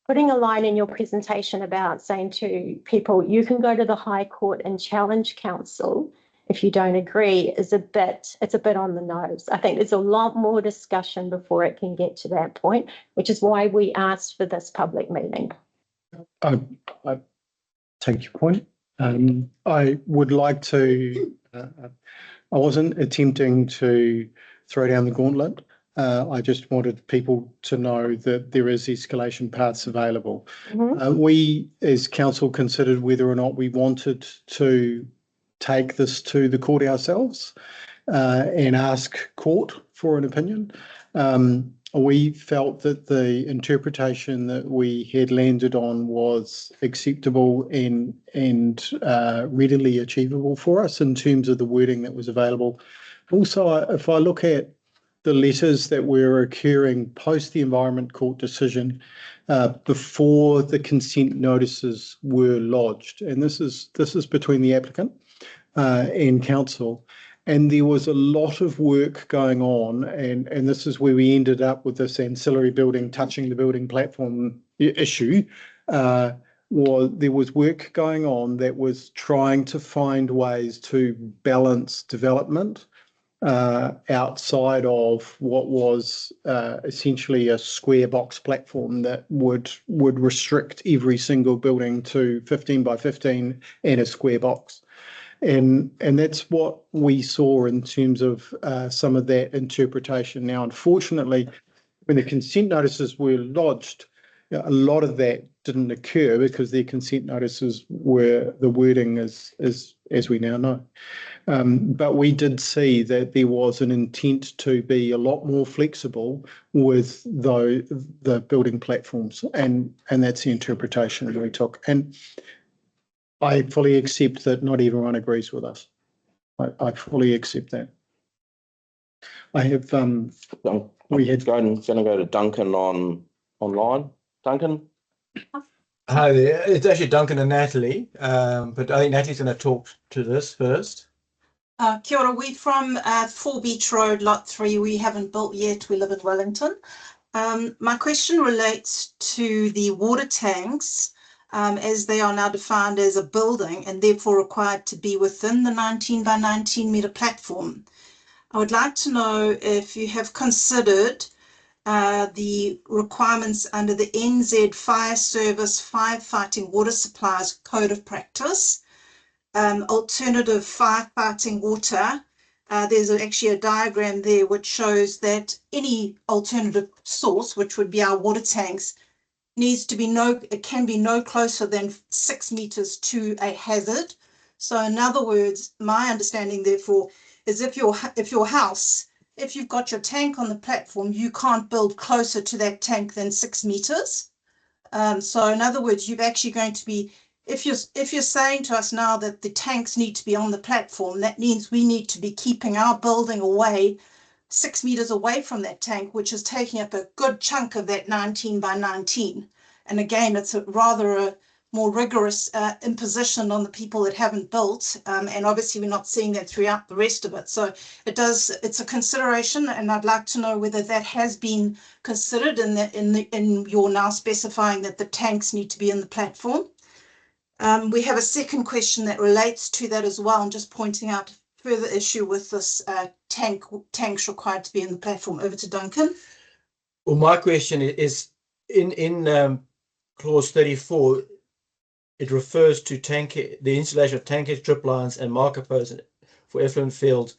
putting a line in your presentation about saying to people, you can go to the High Court and challenge council if you don't agree it's a bit on the nose. I think there's a lot more discussion before it can get to that point, which is why we asked for this public meeting.
I take your point. I would like to, I wasn't attempting to throw down the gauntlet. I just wanted people to know that there is escalation paths available. We as council considered whether or not we wanted to take this to the court ourselves and ask court for an opinion. We felt that the interpretation that we had landed on was acceptable and readily achievable for us in terms of the wording that was available. Also, if I look at the letters that were occurring post the Environment Court decision before the consent notices were lodged, and this is between the applicant and council, and there was a lot of work going on, and this is where we ended up with this ancillary building touching the building platform issue. There was work going on that was trying to find ways to balance development outside of what was essentially a square box platform that would restrict every single building to 15 by 15 and a square box. And that's what we saw in terms of some of that interpretation. Now, unfortunately, when the consent notices were lodged, a lot of that didn't occur because their consent notices were the wording as we now know. But we did see that there was an intent to be a lot more flexible with the building platforms, and that's the interpretation we took. And I fully accept that not everyone agrees with us. I fully accept that. I have we had
going to go to Duncan online. Duncan?
Hi there, it's actually Duncan and Natalie, but I think Natalie's going to talk to this first.
Kia ora, we're from 4 Beach Road, Lot 3. We haven't built yet, we live in Wellington. My question relates to the water tanks, as they are now defined as a building and therefore required to be within the 19 by 19 metre platform. I would like to know if you have considered the requirements under the NZ Fire Service Firefighting Water Supplies Code of Practice, alternative firefighting water. There's actually a diagram there which shows that any alternative source, which would be our water tanks, it can be no closer than 6 meters to a hazard. So in other words, my understanding therefore is if you've got your tank on the platform, you can't build closer to that tank than 6 meters. So in other words, you're actually going to be, if you're saying to us now that the tanks need to be on the platform, that means we need to be keeping our building away 6 meters away from that tank, which is taking up a good chunk of that 19 by 19. And again, it's rather a more rigorous imposition on the people that haven't built, and obviously we're not seeing that throughout the rest of it. So it's a consideration, and I'd like to know whether that has been considered in your now specifying that the tanks need to be in the platform. We have a second question that relates to that as well, and just pointing out further issue with this tanks required to be in the platform. Over to Duncan.
Well, my question is in clause 34. It refers to the installation of tankage, drip lines, and marker posts for effluent fields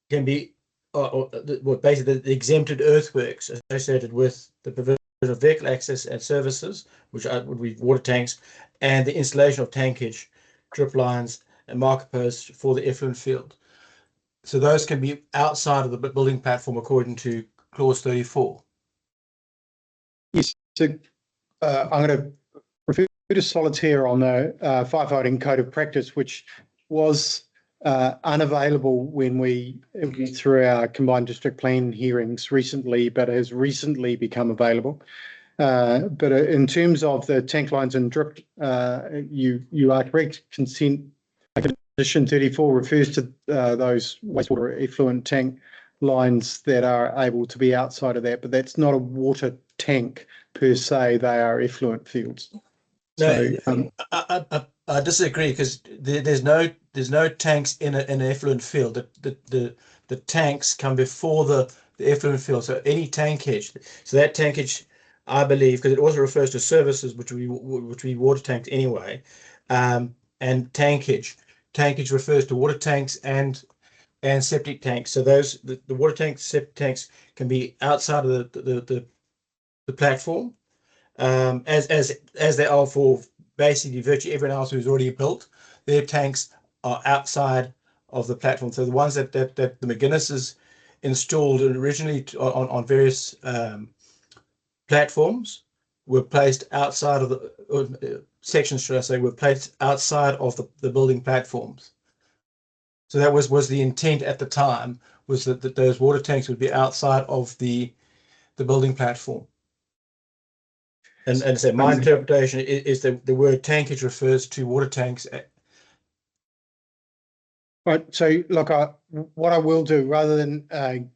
can be basically the exempted earthworks associated with the provision of vehicle access and services, which would be water tanks, and the installation of tankage, drip lines, and marker posts for the effluent field. So those can be outside of the building platform according to clause 34.
Yes, so I'm going to refer to Solitaire on the firefighting code of practice, which was unavailable when we went through our combined district plan hearings recently, but has recently become available. But in terms of the tank lines and drip, you are correct. Consent condition 34 refers to those wastewater effluent tank lines that are able to be outside of that, but that's not a water tank per se. They are effluent fields.
No, so, I disagree, because there's no tanks in an effluent field. The tanks come before the effluent field. So any tankage, so that tankage, I believe, because it also refers to services which we water tanks anyway, and tankage refers to water tanks and septic tanks. So those the water tanks, septic tanks can be outside of the platform. As they are for basically virtually everyone else who's already built, their tanks are outside of the platform. So the ones that the McGuinness installed originally on various platforms were placed outside of the sections, should I say, were placed outside of the building platforms. So that was the intent at the time, was that those water tanks would be outside of the building platform. And so my interpretation is that the word tankage refers to water tanks.
Right. So look, what I will do, rather than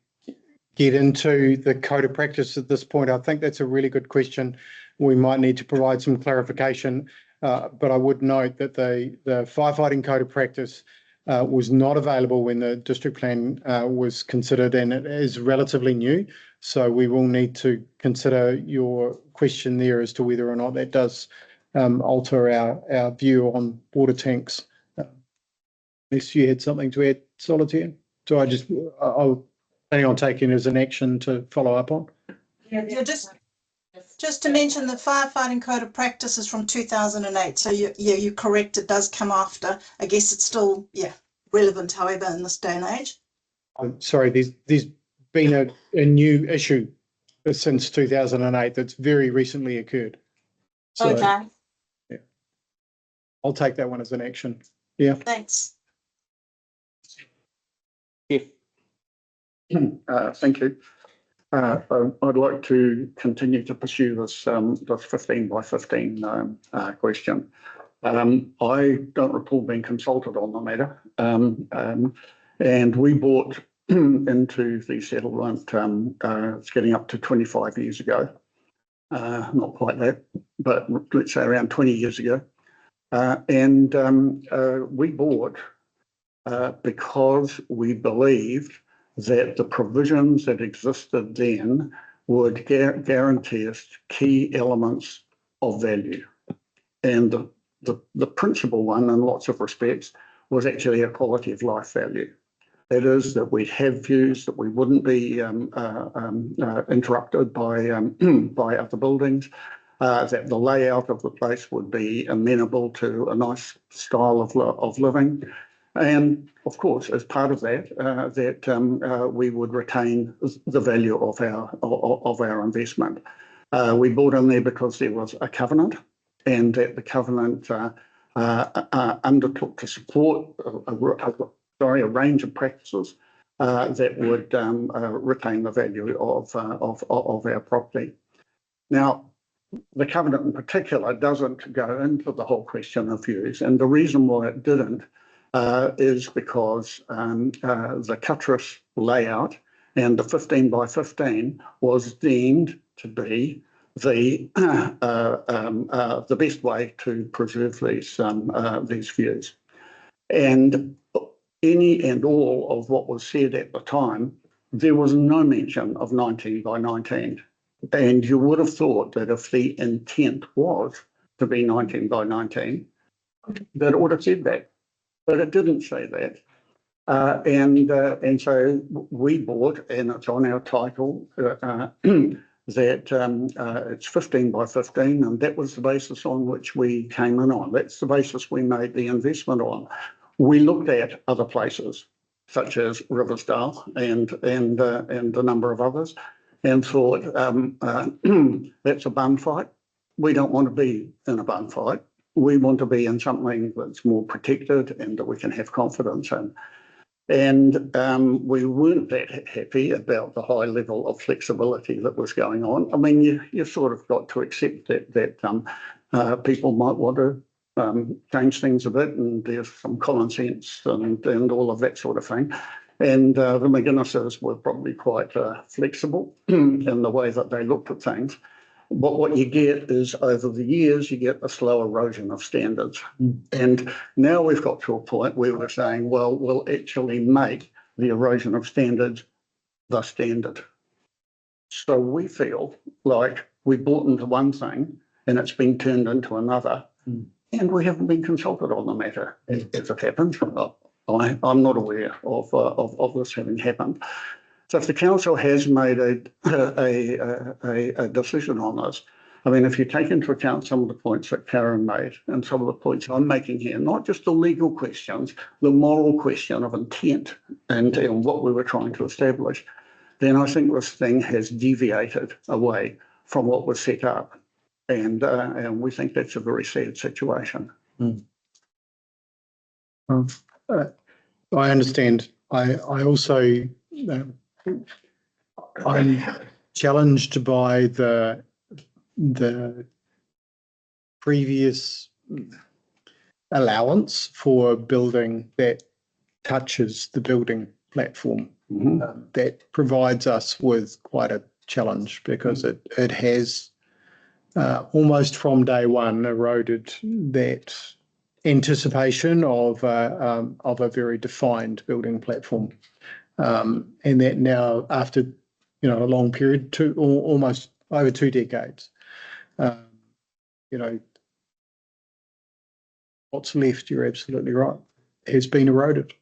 get into the code of practice at this point, I think that's a really good question. We might need to provide some clarification, but I would note that the firefighting code of practice was not available when the district plan was considered, and it is relatively new. So we will need to consider your question there as to whether or not that does alter our view on water tanks. Unless you had something to add, Solitaire? So I'll planning on taking as an action to follow up on.
Yeah, just to mention, the firefighting code of practice is from 2008. So you're correct. It does come after. I guess it's still, relevant, however, in this day and age.
I'm sorry, there's been a new issue since 2008 that's very recently occurred. So,
Okay,
yeah, I'll take that one as an action. Yeah.
thanks.
Thank you. I'd like to continue to pursue this 15 by 15 question. I don't recall being consulted on the matter, and we bought into the settlement. It's getting up to 25 years ago, not quite that, but let's say around 20 years ago, and we bought because we believed that the provisions that existed then would guarantee us key elements of value. And the principal one, in lots of respects, was actually a quality of life value. That is, that we'd have views, that we wouldn't be interrupted by other buildings, that the layout of the place would be amenable to a nice style of living. And of course, as part of that, we would retain the value of our investment. We bought in there because there was a covenant, and that the covenant undertook to support a range of practices that would retain the value of our property. Now, the covenant in particular doesn't go into the whole question of views, and the reason why it didn't is because the Cuttress layout and the 15 by 15 was deemed to be the best way to preserve these views. And any and all of what was said at the time, there was no mention of 19 by 19. And you would have thought that if the intent was to be 19 by 19, that it would have said that. But it didn't say that. And so we bought, and it's on our title, that it's 15 by 15, and that was the basis on which we came in on. That's the basis we made the investment on. We looked at other places, such as Riversdale and a number of others, and thought, that's a bun fight. We don't want to be in a bun fight. We want to be in something that's more protected and that we can have confidence in. And we weren't that happy about the high level of flexibility that was going on. I mean, you sort of got to accept that people might want to change things a bit, and there's some common sense and all of that sort of thing. And the McGuinnesses were probably quite flexible in the way that they looked at things. But what you get is, over the years, you get a slow erosion of standards. And now we've got to a point where we're saying, well, we'll actually make the erosion of standards the standard. So we feel like we bought into one thing and it's been turned into another, and we haven't been consulted on the matter as it happens. I'm not aware of this having happened. So if the council has made a decision on this, I mean, if you take into account some of the points that Karen made and some of the points I'm making here, not just the legal questions, the moral question of intent and what we were trying to establish, then I think this thing has deviated away from what was set up. And we think that's a very sad situation.
I understand. I also, I'm challenged by the previous allowance for building that touches the building platform. That provides us with quite a challenge, because it has almost from day one eroded that anticipation of a very defined building platform. And that now, after a long period, almost over 2 decades, what's left, you're absolutely right, has been eroded.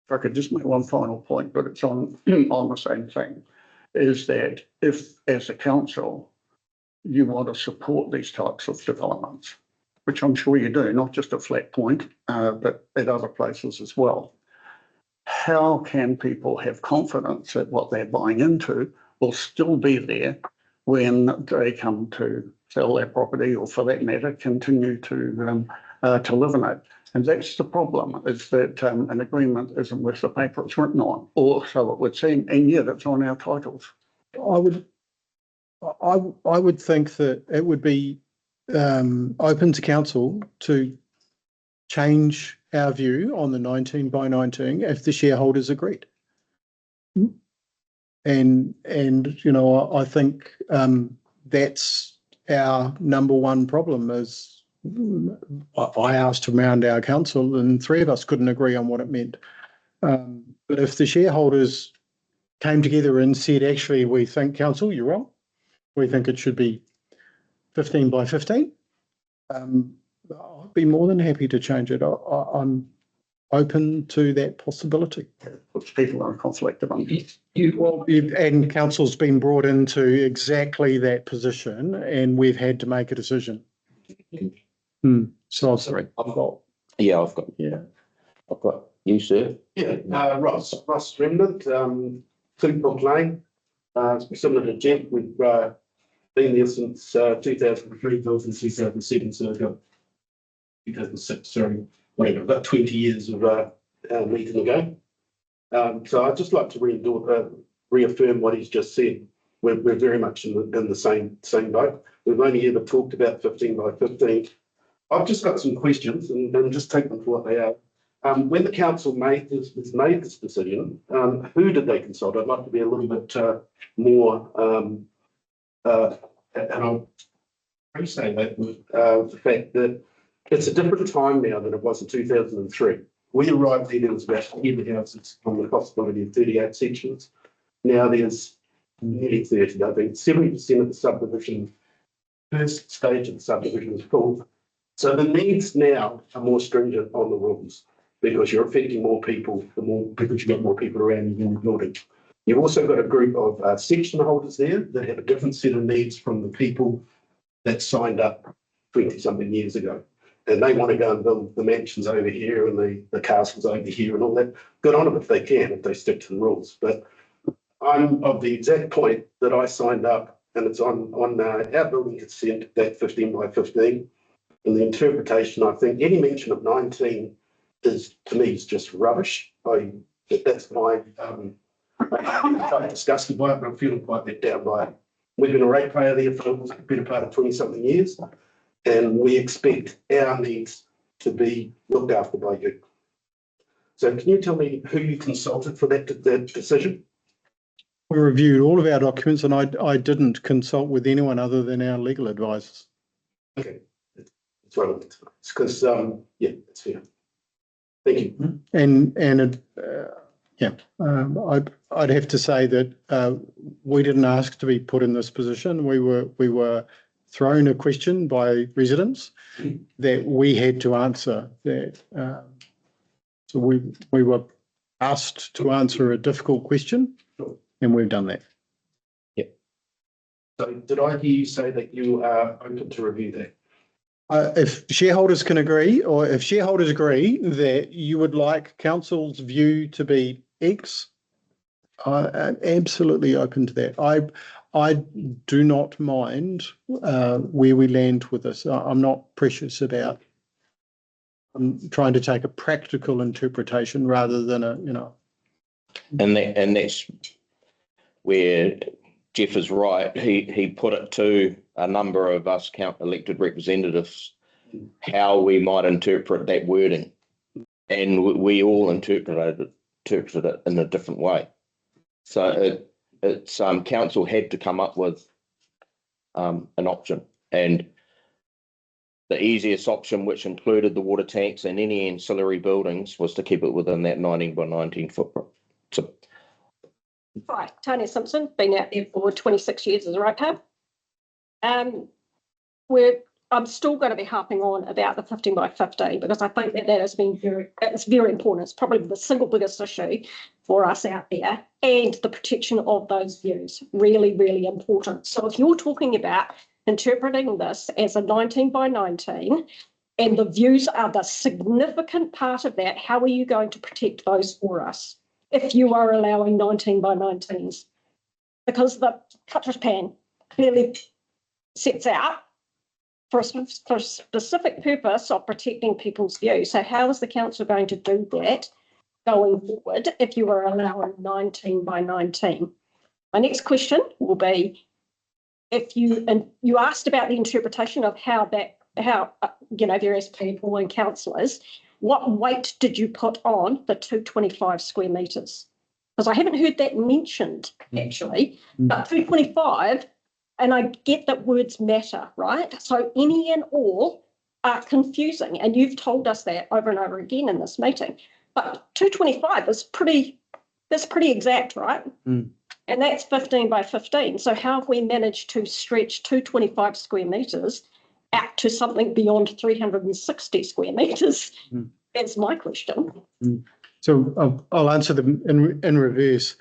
If I could just make one final point, but it's on the same thing, is that if, as a council, you want to support these types of developments, which I'm sure you do, not just at Flat Point, but at other places as well, how can people have confidence that what they're buying into will still be there when they come to sell their property, or for that matter, continue to live in it? And that's the problem, is that an agreement isn't worth the paper it's written on, or so it would seem, and yet it's on our titles.
I would think that it would be open to council to change our view on the 19 by 19 if the shareholders agreed. And I think that's our number one problem. Is I asked around our council and 3 of us couldn't agree on what it meant. But if the shareholders came together and said, actually, we think, council, you're wrong, we think it should be 15 by 15, I'd be more than happy to change it. I'm open to that possibility.
Puts people in a conflict of interest.
And council's been brought into exactly that position, and we've had to make a decision. So sorry,
I've got you, sir.
Yeah, Ross Remnant, Clinton Lane, similar to Jeff, we've been there since 2003, built in 2007, so 2006, sorry, whatever, about 20 years of meeting ago. So I'd just like to reaffirm what he's just said. We're very much in the same boat. We've only ever talked about 15 by 15. I've just got some questions, and just take them for what they are. When the council made this decision, who did they consult? I'd like to be a little bit more, and I'll say that the fact that it's a different time now than it was in 2003. We arrived there was about 10 houses on the possibility of 38 sections. Now there's nearly 30. I think 70% of the subdivision, first stage of the subdivision is full. So the needs now are more stringent on the rules, because you're affecting more people, because you've got more people around you in the building. You've also got a group of section holders there that have a different set of needs from the people that signed up 20-something years ago. And they want to go and build the mansions over here and the castles over here and all that. Good on them if they can, if they stick to the rules. But I'm of the exact point that I signed up, and it's on our building consent, that 15 by 15. And the interpretation, I think any mention of 19 is, to me, is just rubbish. That's my, I'm quite disgusted by it, but I'm feeling quite let down by it. We've been a ratepayer there for the better part of 20-something years, and we expect our needs to be looked after by you. So can you tell me who you consulted for that decision?
we reviewed all of our documents, and I didn't consult with anyone other than our legal advisors.
Okay, that's what I wanted to know. It's because, yeah, it's fair. Thank you.
I'd have to say that we didn't ask to be put in this position. We were thrown a question by residents that we had to answer. So we were asked to answer a difficult question, and we've done that.
Yep. So did I hear you say that you are open to review that?
If shareholders can agree, or if shareholders agree that you would like council's view to be X, I'm absolutely open to that. I do not mind where we land with this. I'm not precious about. I'm trying to take a practical interpretation rather than a,
And that's where Jeff is right. He put it to a number of us elected representatives how we might interpret that wording, and we all interpreted it in a different way. So it's council had to come up with an option, and the easiest option, which included the water tanks and any ancillary buildings, was to keep it within that 19 by 19 footprint. So
Right, Tanya Simpson, been out there for 26 years as a ratepayer. I'm still going to be harping on about the 15 by 15 because I think that has been it's very important. It's probably the single biggest issue for us out there, and the protection of those views, really, really important. So if you're talking about interpreting this as a 19 by 19 and the views are the significant part of that, how are you going to protect those for us if you are allowing 19 by 19s? Because the Cutters Pan clearly sets out for a specific purpose of protecting people's views. So how is the council going to do that going forward if you are allowing 19 by 19? My next question will be, if you asked about the interpretation of how various people and councillors, what weight did you put on the 225 square metres? Because I haven't heard that mentioned actually, but 225. And I get that words matter, right? So any and all are confusing. And you've told us that over and over again in this meeting. But 225 is pretty exact, right? And that's 15 by 15. So how have we managed to stretch 225 square metres out to something beyond 360 square metres? That's my question.
So I'll answer them in reverse.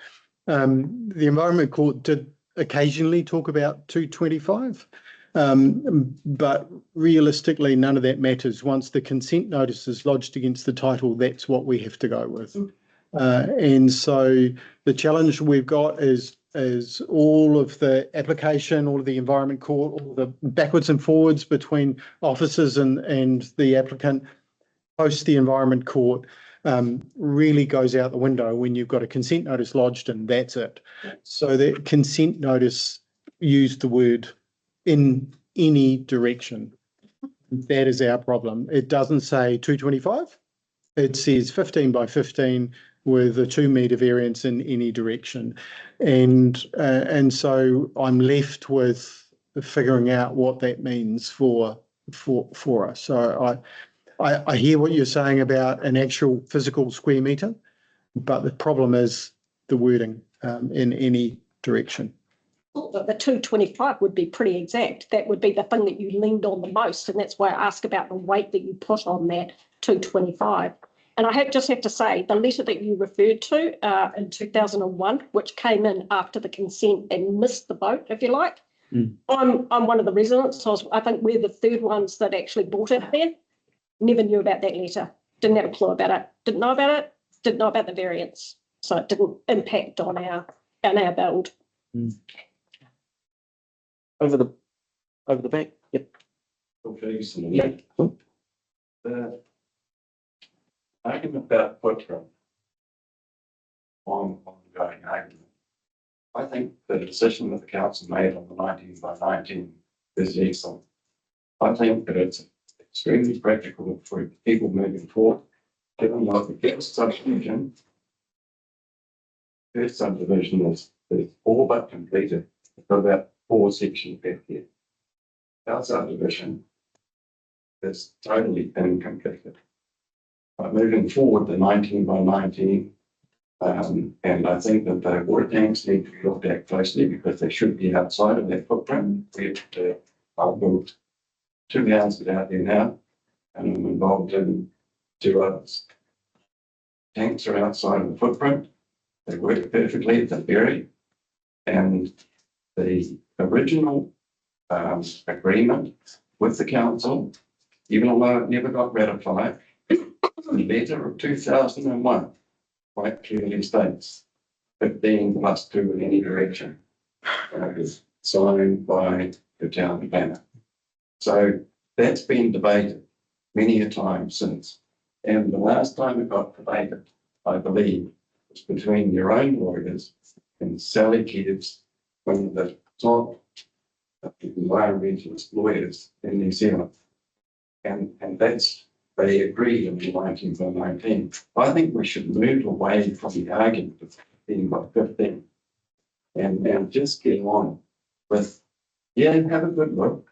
The Environment Court did occasionally talk about 225, but realistically none of that matters. Once the consent notice is lodged against the title, that's what we have to go with. And so the challenge we've got is all of the application, all of the Environment Court, all the backwards and forwards between officers and the applicant post the Environment Court really goes out the window when you've got a consent notice lodged and that's it. So the consent notice used the word in any direction. That is our problem. It doesn't say 225. It says 15 by 15 with a 2 metre variance in any direction. And so I'm left with figuring out what that means for us. So I hear what you're saying about an actual physical square metre, but the problem is the wording in any direction.
The 225 would be pretty exact. That would be the thing that you leaned on the most, and that's why I ask about the weight that you put on that 225. And I just have to say, the letter that you referred to in 2001, which came in after the consent and missed the boat, if you like, I'm one of the residents. So I think we're the third ones that actually bought it there. Never knew about that letter, didn't have a clue about it, didn't know about the variance. So it didn't impact on our build.
over the back. Yep.
Okay, so the argument about footprint, ongoing argument. I think the decision that the council made on the 19 by 19 is excellent. I think that it's extremely practical for people moving forward, given what the first subdivision is all but completed. We've got about 4 sections left here. Our subdivision is totally incompleted. By moving forward, the 19 by 19, and I think that the water tanks need to be looked at closely because they should be outside of their footprint. I've built 2 houses out there now, and I'm involved in 2 others. Tanks are outside of the footprint. They work perfectly, they're buried. And the original agreement with the council, even though it never got ratified, the letter of 2001 quite clearly states 15 plus 2 in any direction. Is signed by the town planner. So that's been debated many a time since. And the last time it got debated, I believe, was between your own lawyers and Sally Gibbs, one of the top environmentalist lawyers in New Zealand. And that's, they agreed on the 19 by 19. I think we should move away from the argument of 15 by 15 and just get on with, have a good look.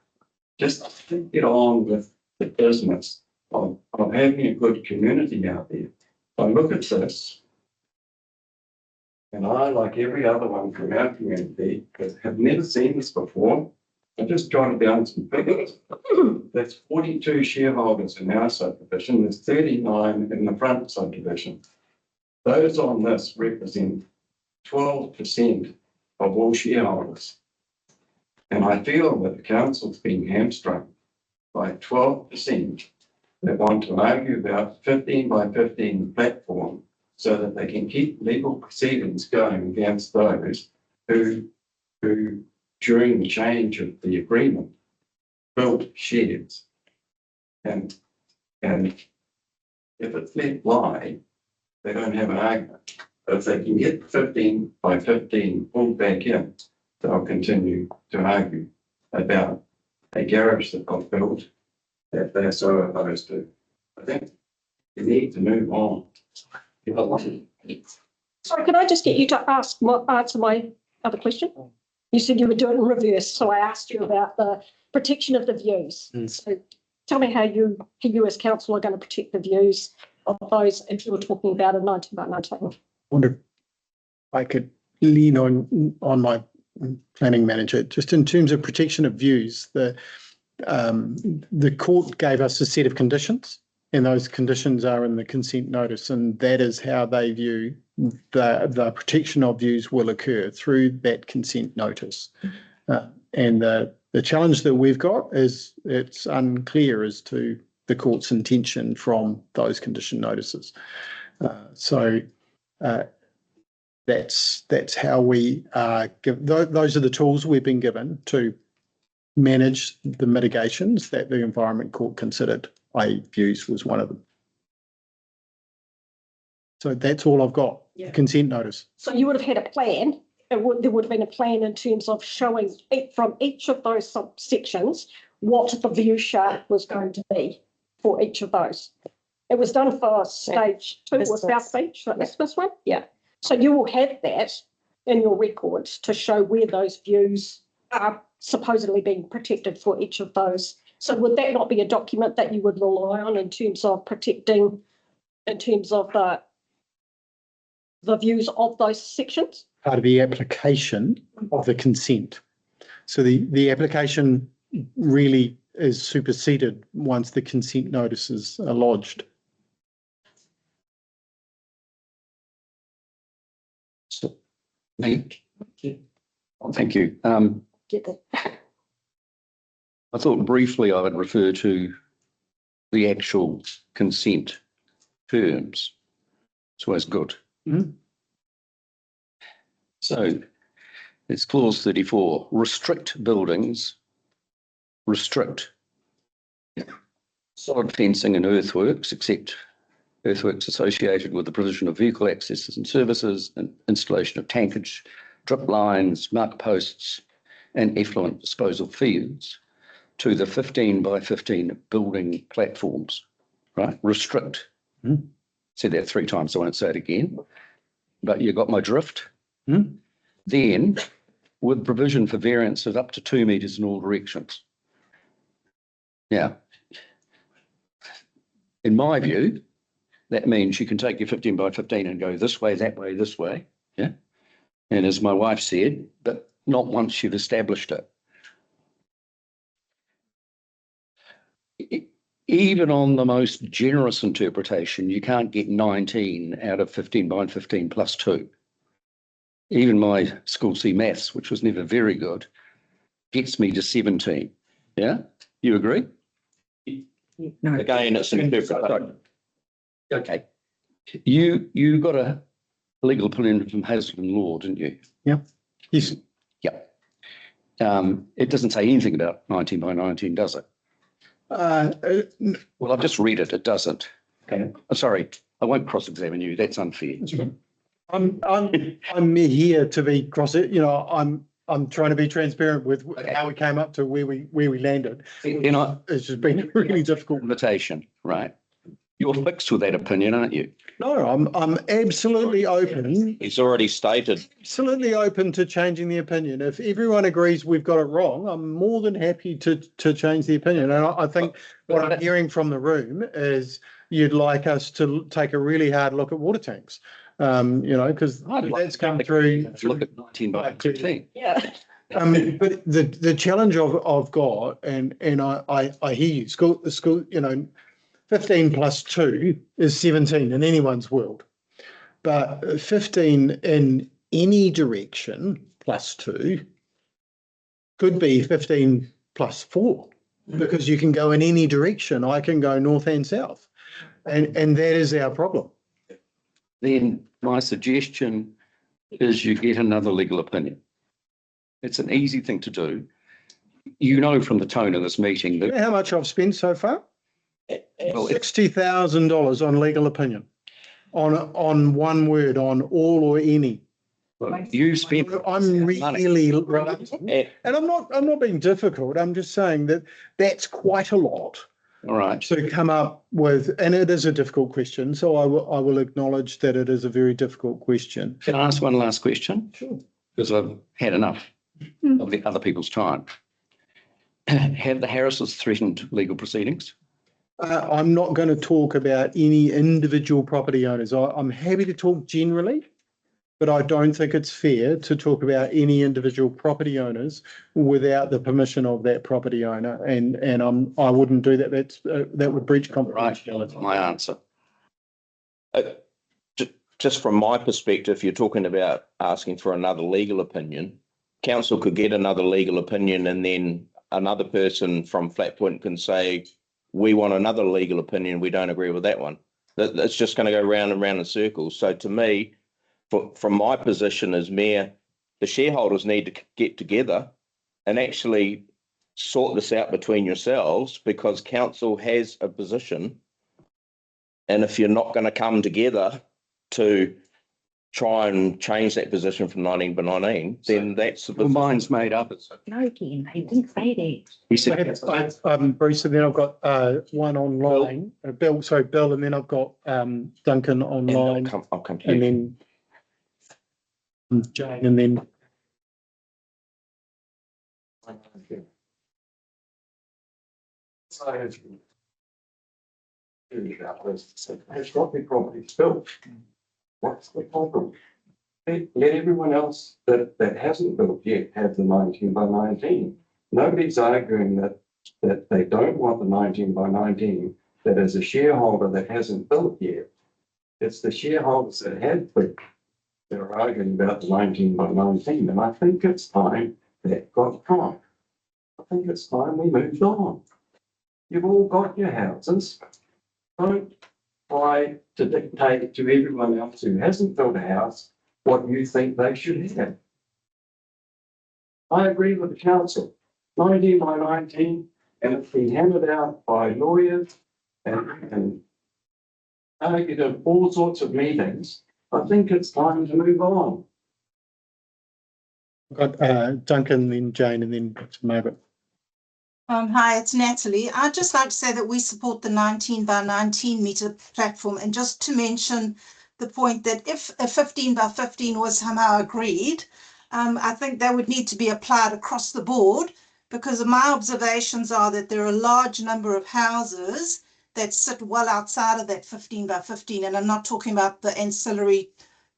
Just get on with the business of having a good community out there. I look at this, and I, like every other one from our community, have never seen this before. I just jotted down some figures. There's 42 shareholders in our subdivision. There's 39 in the front subdivision. Those on this represent 12% of all shareholders. And I feel that the council's been hamstrung by 12% that want to argue about 15 by 15 platform so that they can keep legal proceedings going against those who during the change of the agreement built sheds. And if it's let lie, they don't have an argument. But if they can get 15 by 15 pulled back in, they'll continue to argue about a garage that got built that they're so opposed to. I think you need to move on.
Sorry, could I just get you to answer my other question? You said you would do it in reverse, so I asked you about the protection of the views. So tell me how you as council are going to protect the views of those if you were talking about a 19 by 19.
I wonder if I could lean on my planning manager, just in terms of protection of views. The court gave us a set of conditions, and those conditions are in the consent notice, and that is how they view the protection of views will occur through that consent notice. And the challenge that we've got is it's unclear as to the court's intention from those condition notices. So that's how we give. Those are the tools we've been given to manage the mitigations that the Environment Court considered. Views was one of them. So that's all I've got.
Yeah.
Consent notice.
So you would have had a plan. There would have been a plan in terms of showing from each of those subsections what the view shaft was going to be for each of those. It was done for stage 2 or South Beach, this one. Yeah. So you will have that in your records to show where those views are supposedly being protected for each of those. So would that not be a document that you would rely on in terms of protecting, in terms of the views of those sections?
Part of the application of the consent. So the application really is superseded once the consent notices are lodged.
So, thank you.
Get that.
I thought briefly I would refer to the actual consent terms. It's always good.
Mm-hmm.
So it's clause 34, restrict buildings, restrict solid fencing and earthworks, except earthworks associated with the provision of vehicle accesses and services and installation of tankage, drip lines, mark posts and effluent disposal fields to the 15 by 15 building platforms, right? Restrict. Said that 3 times, so I won't say it again, but you got my drift. Then, with provision for variances up to 2 metres in all directions. Now, in my view, that means you can take your 15 by 15 and go this way, this way, yeah? And as my wife said, but not once you've established it. Even on the most generous interpretation, you can't get 19 out of 15 by 15 plus 2. Even my school C maths, which was never very good, gets me to 17. Yeah? You agree?
No.
Again, it's an interpretation. Okay. You got a legal opinion from Hazelden Law, didn't you?
Yeah. Yes.
Yeah. It doesn't say anything about 19 by 19, does it? Well, I've just read it. It doesn't. Okay. Sorry, I won't cross-examine you. That's unfair.
I'm here to be I'm trying to be transparent with how we came up to where we landed.
It's
just been really difficult.
Invitation, right? You're fixed with that opinion, aren't you?
No, I'm absolutely open,
He's already stated.
absolutely open to changing the opinion. If everyone agrees we've got it wrong, I'm more than happy to change the opinion. And I think what I'm hearing from the room is you'd like us to take a really hard look at water tanks. Because that's come through.
Look at 19 by 15.
Yeah.
But the challenge I've got, and I hear you, the school, 15 plus 2 is 17 in anyone's world. But 15 in any direction plus 2 could be 15 plus 4, because you can go in any direction. I can go north and south. And that is our problem.
Then my suggestion is you get another legal opinion. It's an easy thing to do. You know from the tone of this meeting
You know
that
how much I've spent so far?
well, it's
$60,000 on legal opinion, on one word, on all or any.
you spent
I'm
money.
really reluctant, and I'm not being difficult. I'm just saying that that's quite a lot
All right.
to come up with, and it is a difficult question. So I will acknowledge that it is a very difficult question.
Can I ask one last question?
Sure.
Because I've had enough of the other people's time. Have the Harrises threatened legal proceedings?
I'm not going to talk about any individual property owners. I'm happy to talk generally, but I don't think it's fair to talk about any individual property owners without the permission of that property owner. And I wouldn't do that. That would breach confidentiality.
Right, my answer.
Just from my perspective, you're talking about asking for another legal opinion. Council could get another legal opinion, and then another person from Flatpoint can say, we want another legal opinion. We don't agree with that one. That's just going to go round and round in circles. So to me, from my position as mayor, the shareholders need to get together and actually sort this out between yourselves, because council has a position. And if you're not going to come together to try and change that position from 19 by 19, then that's the
Well, mine's made up.
No, Ken, he didn't say that.
He said,
Bruce, and then I've got one online. Bill, and then I've got Duncan online,
I'll come to
and
you.
then Jane, and then
Has got the properties built. What's the problem? Let everyone else that hasn't built yet have the 19 by 19. Nobody's arguing that they don't want the 19 by 19, that as a shareholder that hasn't built yet. It's the shareholders that have built that are arguing about the 19 by 19. And I think it's time that got right. I think it's time we moved on. You've all got your houses. Don't try to dictate to everyone else who hasn't built a house what you think they should have. I agree with the council. 19 by 19, and it's been hammered out by lawyers and argued in all sorts of meetings. I think it's time to move on.
I've got Duncan, then Jane, and then Margaret.
Hi, it's Natalie. I'd just like to say that we support the 19 by 19 metre platform, and just to mention the point that if a 15 by 15 was somehow agreed, I think that would need to be applied across the board, because my observations are that there are a large number of houses that sit well outside of that 15 by 15, and I'm not talking about the ancillary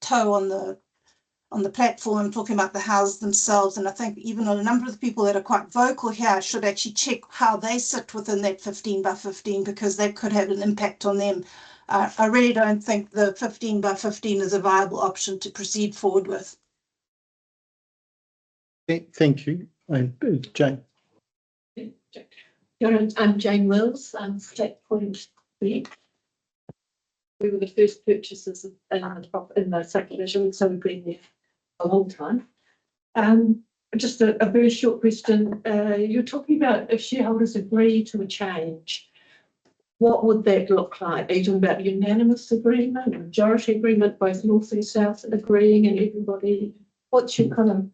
tow on the platform. I'm talking about the houses themselves, and I think even a number of the people that are quite vocal here should actually check how they sit within that 15 by 15, because that could have an impact on them. I really don't think the 15 by 15 is a viable option to proceed forward with.
Thank you. Jane.
I'm Jane Wills, Flatpoint. We were the first purchasers in the subdivision, so we've been there a long time. Just a very short question. You're talking about if shareholders agree to a change, what would that look like? Are you talking about unanimous agreement, majority agreement, both north and south agreeing, and everybody? What's your kind of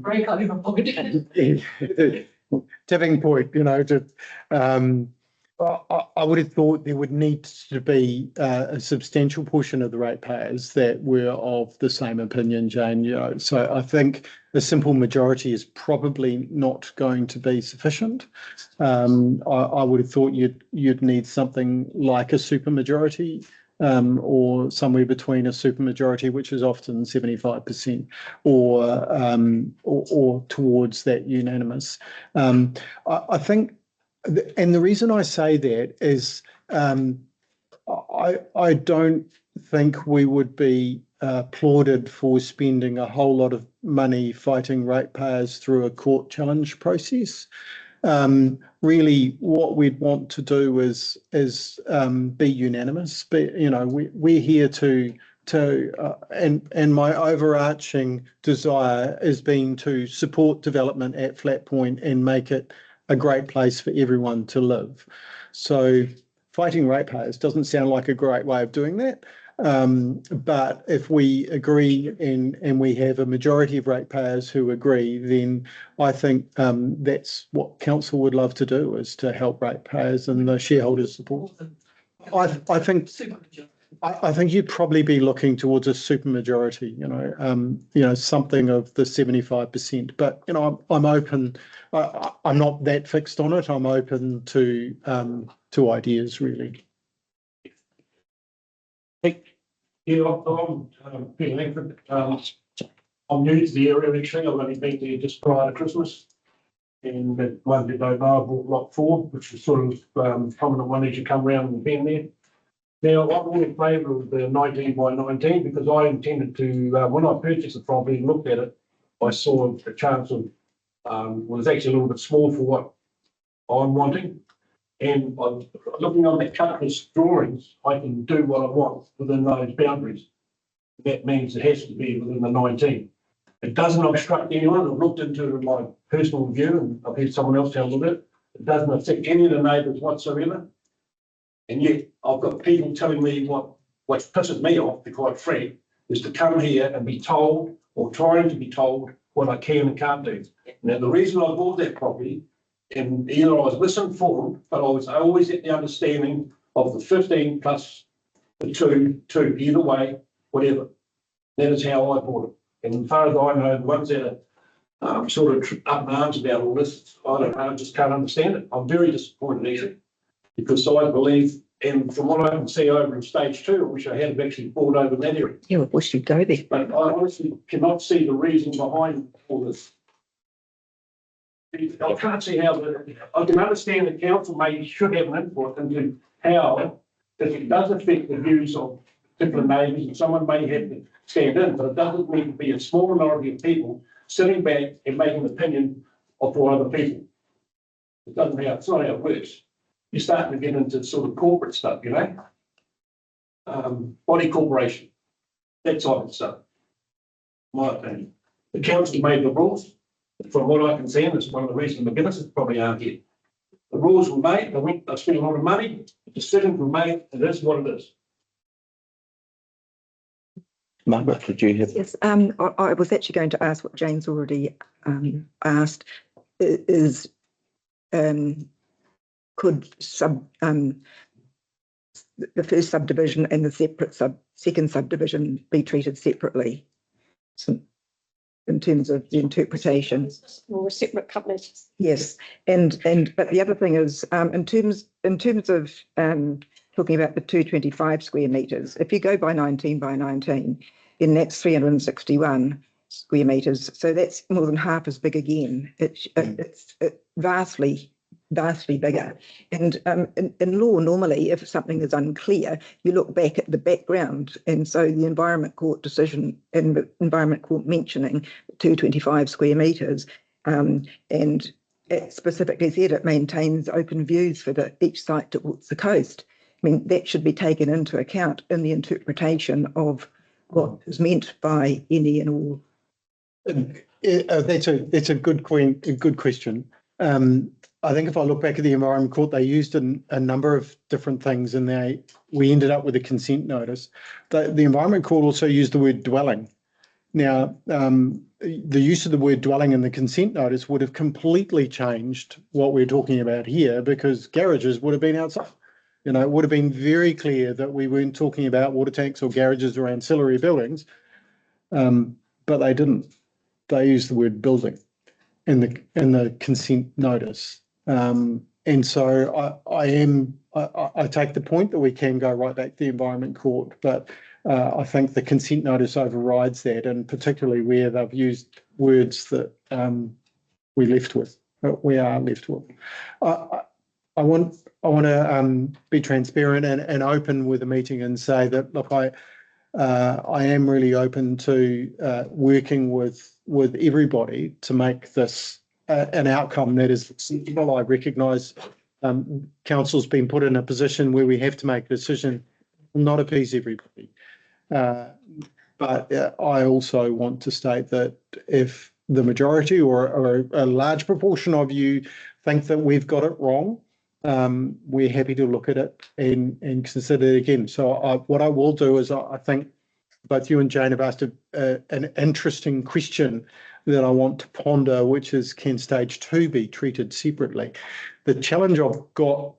break over point?
Tipping point, I would have thought there would need to be a substantial portion of the ratepayers that were of the same opinion, Jane. So I think a simple majority is probably not going to be sufficient. I would have thought you'd need something like a supermajority, or somewhere between a supermajority, which is often 75%, or towards that unanimous. I think. And the reason I say that is I don't think we would be applauded for spending a whole lot of money fighting ratepayers through a court challenge process. Really, what we'd want to do is be unanimous. But we're here and my overarching desire has been to support development at Flat Point and make it a great place for everyone to live. So fighting ratepayers doesn't sound like a great way of doing that. But if we agree and we have a majority of ratepayers who agree, then I think that's what council would love to do, is to help ratepayers and the shareholders support. I think you'd probably be looking towards a supermajority, something of the 75%. But I'm open. I'm not that fixed on it. I'm open to ideas, really.
Yeah, I'm Peter Langford. I'm new to the area actually. I've only been there just prior to Christmas. And that one that I know, I bought lot 4, which is sort of prominent one as you come around and bend there. Now, I'm all in favour of the 19 by 19 because I intended to, when I purchased the property and looked at it, I saw a chance of, was actually a little bit small for what I'm wanting. And looking on the Cutlass drawings, I can do what I want within those boundaries. That means it has to be within the 19. It doesn't obstruct anyone. I've looked into my personal view and I've had someone else tell me that. It doesn't affect any of the neighbours whatsoever. And yet I've got people telling me what pisses me off, to be quite frank, is to come here and be told, or trying to be told, what I can and can't do. Now, the reason I bought that property, and either I was misinformed, but I was always at the understanding of the 15 plus the two, either way, whatever. That is how I bought it. And as far as I know, the ones that are sort of up in arms about all this, I don't know, I just can't understand it. I'm very disappointed actually, because I believe, and from what I can see over in stage 2, I wish I had actually bought over in that area.
Yeah, I wish you'd go there.
But I honestly cannot see the reason behind all this. I can't see how I can understand the council should have an input into how, if it does affect the views of particular neighbours, and someone may have to stand in, but it doesn't need to be a small minority of people sitting back and making an opinion for other people. It's not how it works. You're starting to get into sort of corporate stuff, body corporation, that type of stuff. My opinion. The council made the rules. From what I can see, and it's one of the reasons the Guinnesses probably aren't here. The rules were made, they spent a lot of money, the decisions were made, and it is what it is.
Margaret, did you have?
Yes, I was actually going to ask what Jane's already asked, is could the first subdivision and the second subdivision be treated separately? So, in terms of the interpretation.
Or separate companies.
Yes, but the other thing is, in terms of talking about the 225 square metres, if you go by 19 by 19, then that's 361 square metres. So that's more than half as big again. It's vastly bigger. And in law, normally, if something is unclear, you look back at the background. And so the Environment Court decision and the Environment Court mentioning 225 square metres, and it specifically said it maintains open views for each site towards the coast. I mean, that should be taken into account in the interpretation of what is meant by any and all.
That's a good question. I think if I look back at the Environment Court, they used a number of different things, and we ended up with a consent notice. The Environment Court also used the word dwelling. Now, the use of the word dwelling in the consent notice would have completely changed what we're talking about here, because garages would have been outside. You know, it would have been very clear that we weren't talking about water tanks or garages or ancillary buildings. But they didn't. They used the word building in the consent notice. And so I take the point that we can go right back to the Environment Court, but I think the consent notice overrides that, and particularly where they've used words that we are left with. I want to be transparent and open with the meeting and say that, look, I am really open to working with everybody to make this an outcome that is acceptable. I recognise council's been put in a position where we have to make a decision, not appease everybody. But I also want to state that if the majority or a large proportion of you think that we've got it wrong, we're happy to look at it and consider it again. So what I will do is I think both you and Jane have asked an interesting question that I want to ponder, which is, can stage 2 be treated separately? The challenge I've got,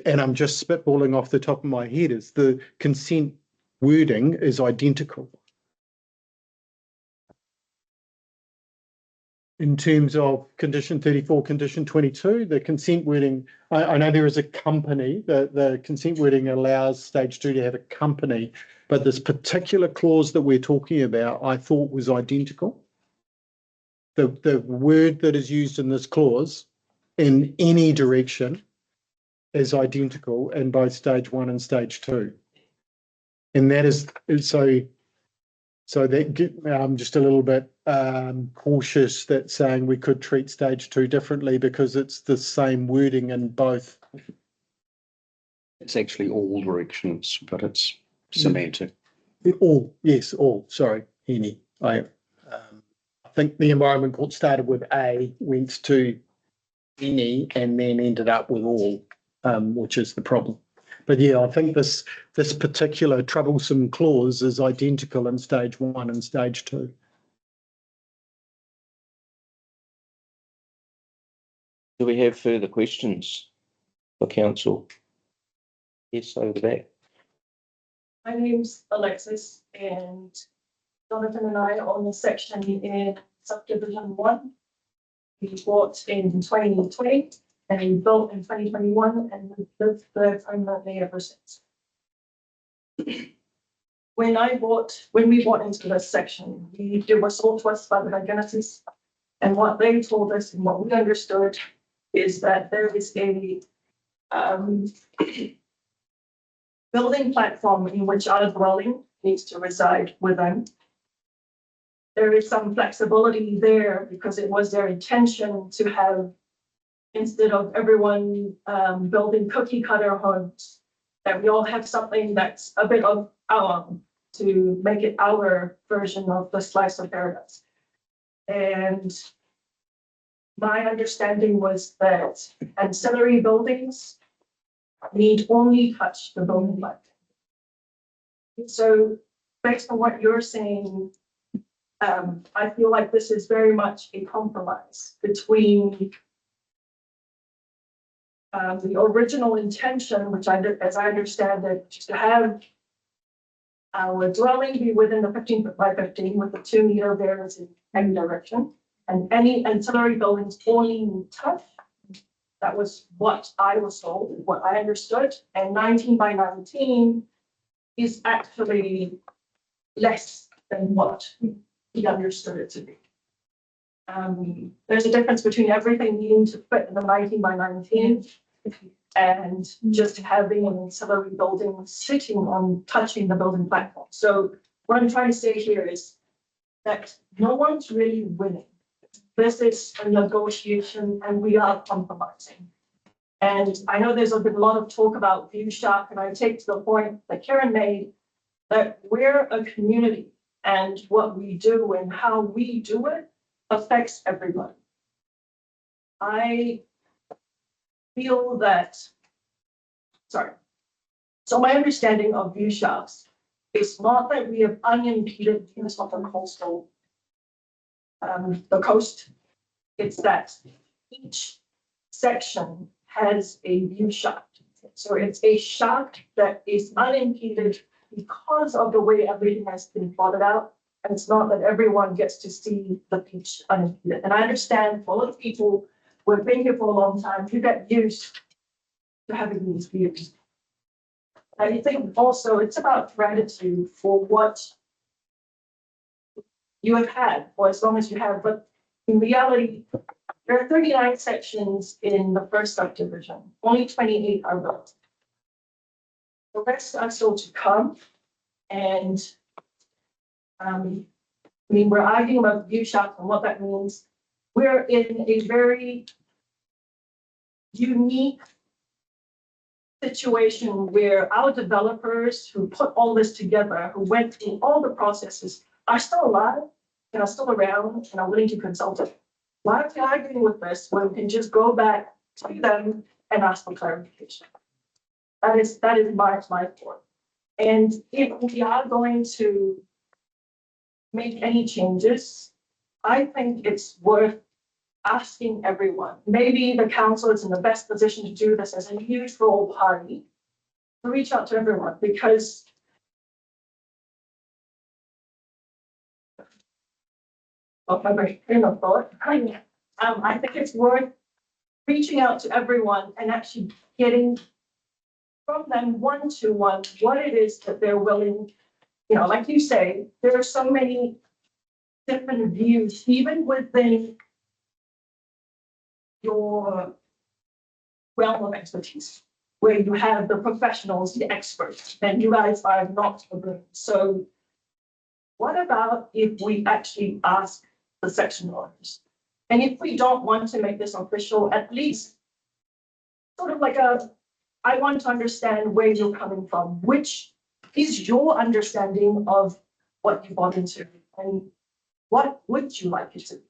and I'm just spitballing off the top of my head, is the consent wording is identical. In terms of condition 34, condition 22, the consent wording, I know there is a company, the consent wording allows stage 2 to have a company, but this particular clause that we're talking about, I thought was identical. The word that is used in this clause in any direction is identical in both stage 1 and stage 2. And that is, so that I'm just a little bit cautious that saying we could treat stage 2 differently because it's the same wording in both.
It's actually all directions, but it's semantic.
All, yes, all, sorry, any. I think the Environment Court started with A, went to any, and then ended up with all, which is the problem. But yeah, I think this particular troublesome clause is identical in stage 1 and stage 2.
Do we have further questions for council? Yes, over the back.
My name's Alexis, and Jonathan and I own the section in subdivision 1. We bought in 2020 and we built in 2021, and we've lived there permanently ever since. When we bought into this section, we were sold to us by the McGinnises, and what they told us and what we understood is that there is a building platform in which our dwelling needs to reside within. There is some flexibility there because it was their intention to have, instead of everyone building cookie cutter homes, that we all have something that's a bit of our own to make it our version of the slice of paradise. And my understanding was that ancillary buildings need only touch the building platform. So based on what you're saying, I feel like this is very much a compromise between the original intention, which as I understand it, to have our dwelling be within the 15 by 15 with the 2 meter variance in any direction, and any ancillary buildings only need touch. That was what I was told, what I understood, and 19 by 19 is actually less than what he understood it to be. There's a difference between everything needing to fit in the 19 by 19 and just having an ancillary building sitting on touching the building platform. So what I'm trying to say here is that no one's really winning. This is a negotiation and we are compromising. And I know there's been a lot of talk about view shark, and I take to the point that Karen made that we're a community and what we do and how we do it affects everybody. I feel that, so my understanding of view sharks is not that we have unimpeded use of the coastal the coast, it's that each section has a view shaft. So it's a shaft that is unimpeded because of the way everything has been plotted out. And it's not that everyone gets to see the beach unimpeded. And I understand for a lot of people who have been here for a long time, you get used to having these views. I think also it's about gratitude for what you have had for as long as you have, but in reality, there are 39 sections in the first subdivision, only 28 are built. The rest are still to come, and we're arguing about view shaft and what that means. We're in a very unique situation where our developers who put all this together, who went through all the processes, are still alive and are still around and are willing to consult it. Why are we arguing with this when we can just go back to them and ask for clarification? That is my thought. And if we are going to make any changes, I think it's worth asking everyone. Maybe the council is in the best position to do this as a neutral party, to reach out to everyone, because my brain of thought. I think it's worth reaching out to everyone and actually getting from them one-to-one what it is that they're willing, like you say, there are so many different views, even within your realm of expertise, where you have the professionals, the experts, and you guys are not a group. So what about if we actually ask the section owners? And if we don't want to make this official, at least sort of like I want to understand where you're coming from, which is your understanding of what you bought into, and what would you like it to be?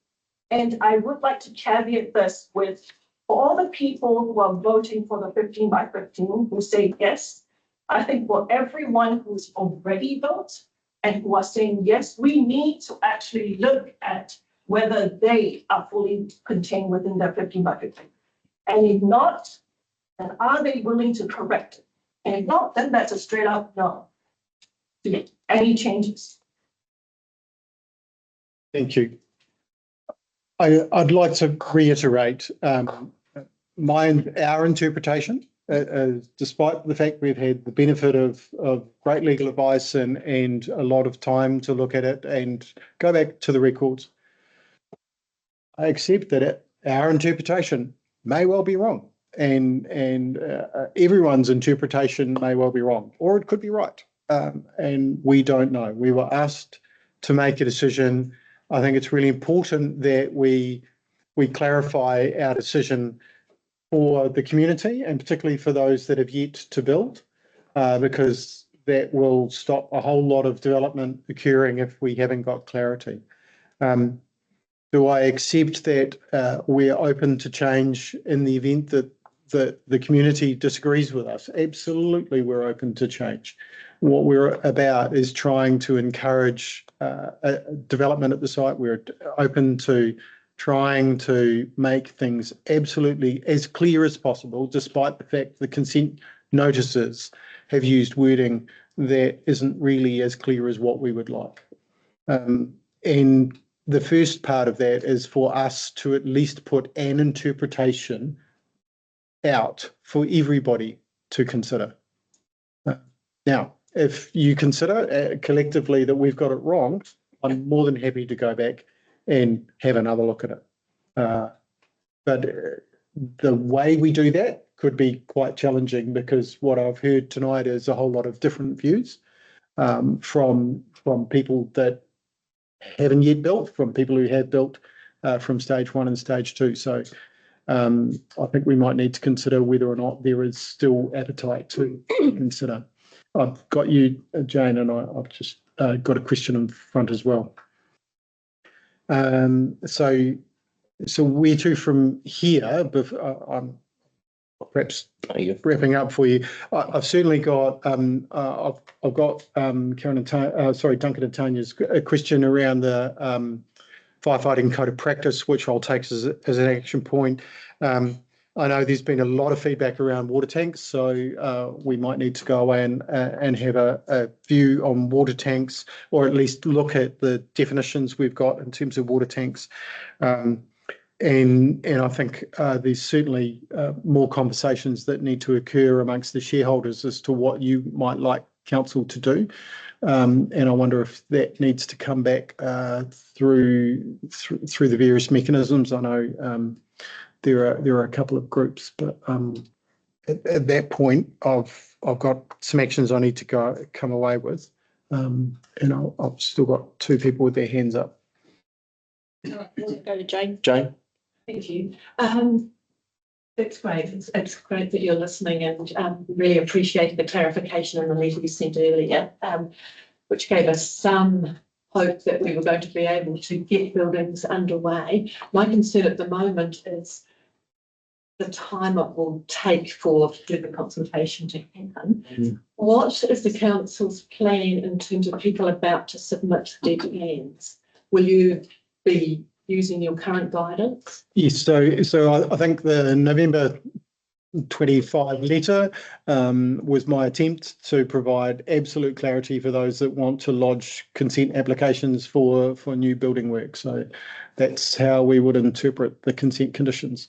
And I would like to caveat this with all the people who are voting for the 15 by 15 who say yes. I think for everyone who's already voted and who are saying yes, we need to actually look at whether they are fully contained within their 15 by 15. And if not, then are they willing to correct it? And if not, then that's a straight up no to any changes.
Thank you. I'd like to reiterate our interpretation, despite the fact we've had the benefit of great legal advice and a lot of time to look at it and go back to the records. I accept that our interpretation may well be wrong, and everyone's interpretation may well be wrong, or it could be right, and we don't know. We were asked to make a decision. I think it's really important that we clarify our decision for the community, and particularly for those that have yet to build, because that will stop a whole lot of development occurring if we haven't got clarity. Do I accept that we're open to change in the event that the community disagrees with us? Absolutely, we're open to change. What we're about is trying to encourage development at the site. We're open to trying to make things absolutely as clear as possible, despite the fact the consent notices have used wording that isn't really as clear as what we would like. And the first part of that is for us to at least put an interpretation out for everybody to consider. Now, if you consider collectively that we've got it wrong, I'm more than happy to go back and have another look at it. But the way we do that could be quite challenging, because what I've heard tonight is a whole lot of different views from people that haven't yet built, from people who have built from stage 1 and stage 2. So I think we might need to consider whether or not there is still appetite to consider. I've got you, Jane, and I've just got a question in front as well. So where to from here? I'm perhaps wrapping up for you. I've certainly got I've got Duncan and Tanya's a question around the firefighting code of practice, which I'll take as an action point. I know there's been a lot of feedback around water tanks, so we might need to go away and have a view on water tanks, or at least look at the definitions we've got in terms of water tanks. And I think there's certainly more conversations that need to occur amongst the shareholders as to what you might like council to do. And I wonder if that needs to come back through the various mechanisms. I know there are a couple of groups, but at that point, I've got some actions I need to come away with, and I've still got 2 people with their hands up.
Go to Jane.
Jane?
Thank you. That's great. It's great that you're listening, and really appreciated the clarification in the letter you sent earlier, which gave us some hope that we were going to be able to get buildings underway. My concern at the moment is the time it will take for the consultation to happen. What is the council's plan in terms of people about to submit their plans? Will you be using your current guidance?
Yes, so I think the November 25 letter was my attempt to provide absolute clarity for those that want to lodge consent applications for new building work. So that's how we would interpret the consent conditions.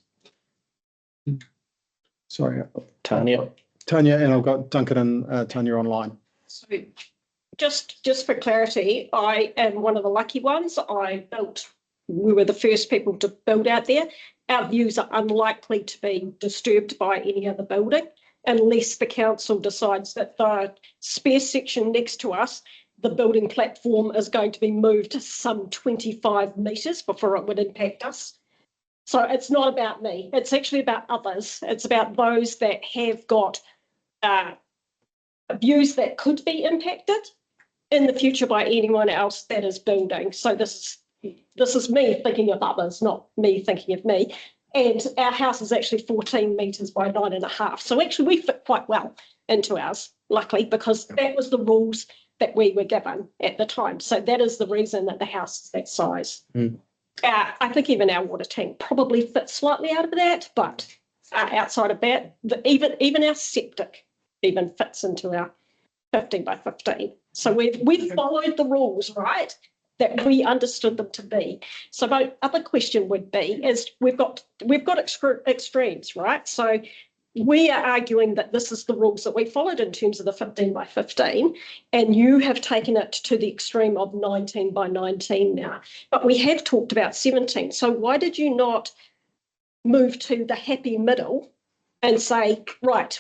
Sorry,
Tanya,
and I've got Duncan and Tanya online.
So just for clarity, I am one of the lucky ones. We were the first people to build out there. Our views are unlikely to be disturbed by any other building unless the council decides that the spare section next to us, the building platform, is going to be moved some 25 metres before it would impact us. So it's not about me. It's actually about others. It's about those that have got views that could be impacted in the future by anyone else that is building. So this is me thinking of others, not me thinking of me. And our house is actually 14 metres by 9.5. So actually we fit quite well into ours, luckily, because that was the rules that we were given at the time. So that is the reason that the house is that size. I think even our water tank probably fits slightly out of that, but outside of that, even our septic even fits into our 15 by 15. So we've followed the rules, right, that we understood them to be. So my other question would be is we've got extremes, right? So we are arguing that this is the rules that we followed in terms of the 15 by 15, and you have taken it to the extreme of 19 by 19 now. But we have talked about 17. So why did you not move to the happy middle and say, right,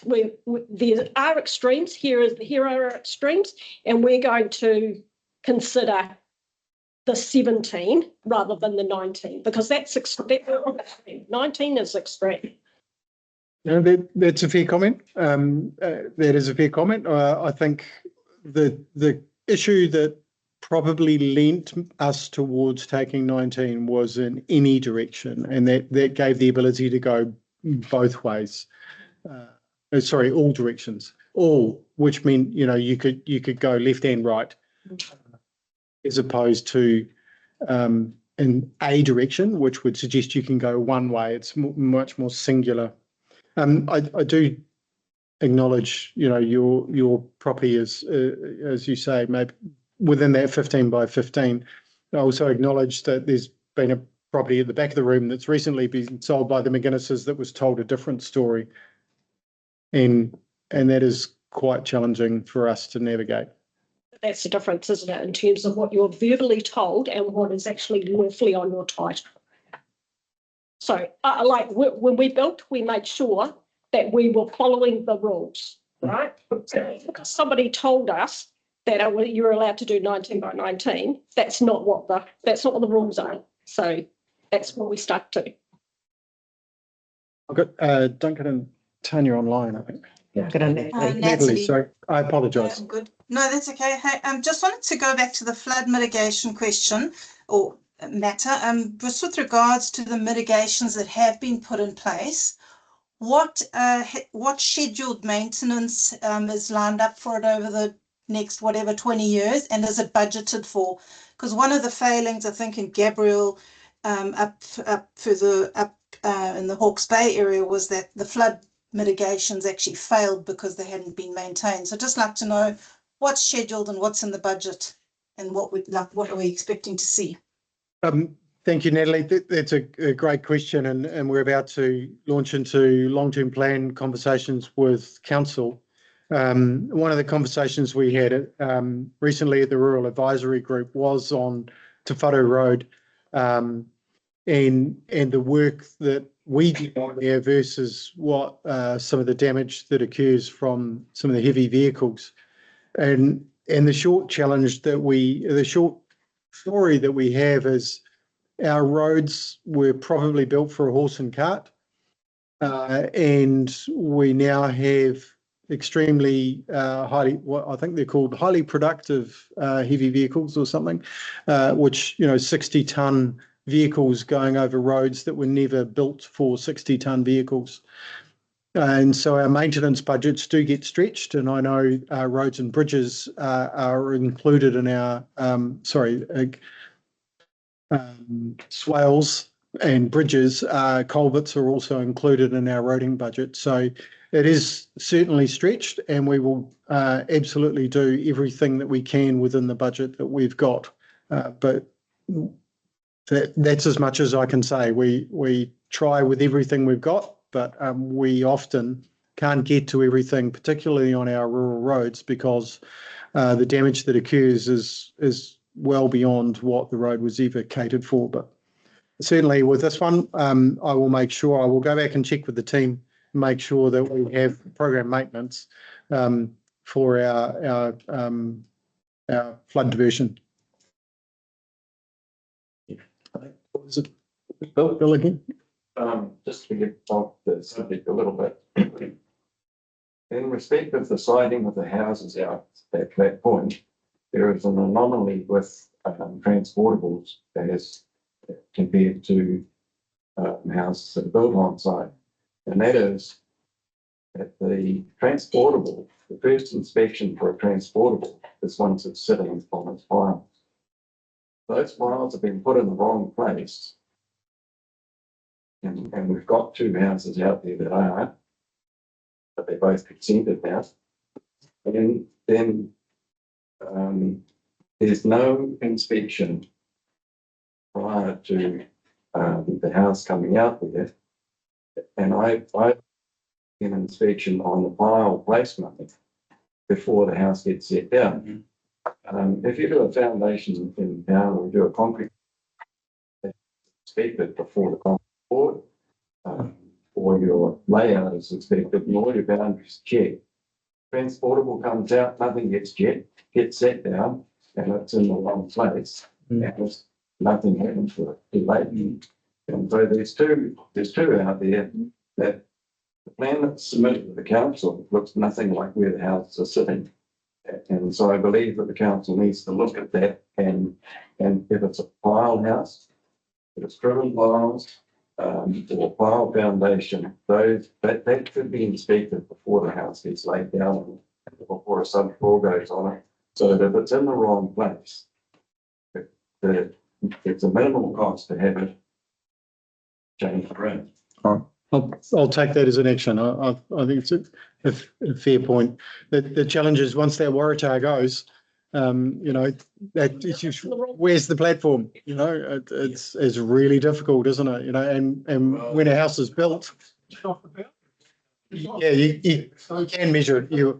there are extremes, here are our extremes, and we're going to consider the 17 rather than the 19, because that's extreme. 19 is extreme.
No, that's a fair comment. That is a fair comment. I think the issue that probably lent us towards taking 19 was in any direction, and that gave the ability to go both ways. All directions, which meant you could go left and right, as opposed to in a direction, which would suggest you can go one way. It's much more singular. I do acknowledge, your property is, as you say, maybe within that 15 by 15. I also acknowledge that there's been a property at the back of the room that's recently been sold by the McGuinnesses that was told a different story, and that is quite challenging for us to navigate.
That's the difference, isn't it, in terms of what you're verbally told and what is actually lawfully on your title. So, when we built, we made sure that we were following the rules, right? Because somebody told us that you were allowed to do 19 by 19. That's not what the rules are. So that's what we stuck to.
I've got Duncan and Tanya online, I think.
Natalie,
sorry, I apologise.
Good. No, that's okay. Hey, just wanted to go back to the flood mitigation question or matter. Just with regards to the mitigations that have been put in place, what scheduled maintenance is lined up for it over the next 20 years, and is it budgeted for? Because one of the failings, I think, in Gabriel, up further up in the Hawke's Bay area was that the flood mitigations actually failed because they hadn't been maintained. So I'd just like to know what's scheduled and what's in the budget and what are we expecting to see?
Thank you, Natalie. That's a great question, and we're about to launch into long-term plan conversations with council. One of the conversations we had recently at the Rural Advisory Group was on Te Whatu Road, and the work that we do on there versus what some of the damage that occurs from some of the heavy vehicles. And the short challenge that the short story that we have is our roads were probably built for a horse and cart, and we now have extremely what I think they're called highly productive heavy vehicles or something, which 60-ton vehicles going over roads that were never built for 60-ton vehicles. And so our maintenance budgets do get stretched, and I know roads and bridges are included in our swales and bridges. Culverts are also included in our roading budget. So it is certainly stretched, and we will absolutely do everything that we can within the budget that we've got. But that's as much as I can say. We try with everything we've got, but we often can't get to everything, particularly on our rural roads, because the damage that occurs is well beyond what the road was ever catered for. But certainly with this one, I will make sure, I will go back and check with the team, make sure that we have program maintenance for our flood diversion. What is it? Bill again?
Just to get off the subject a little bit. In respect of the siting of the houses out at that point, there is an anomaly with transportables as compared to houses that are built on site. And that is that the transportable, the first inspection for a transportable is once it's sitting on its files. Those files have been put in the wrong place. And we've got two houses out there that are, but they're both consented now. And then there's no inspection prior to the house coming out there. And I an inspection on the file placement before the house gets set down. If you do a foundation in town or do a concrete inspected before the concrete board, or your layout is inspected and all your boundaries checked. Transportable comes out, nothing gets set down, and it's in the wrong place. And nothing happens for it, too late. And so there's two out there that the plan that's submitted to the council looks nothing like where the houses are sitting. And so I believe that the council needs to look at that, and if it's a pile house, if it's driven piles, or pile foundation, that could be inspected before the house gets laid down and before a subfloor goes on it. So that if it's in the wrong place, it's a minimal cost to have it changed around.
I'll take that as an action. I think it's a fair point. The challenge is once that Waratah goes, it's just, where's the platform? It's really difficult, isn't it? And when a house is built, yeah, you can measure it.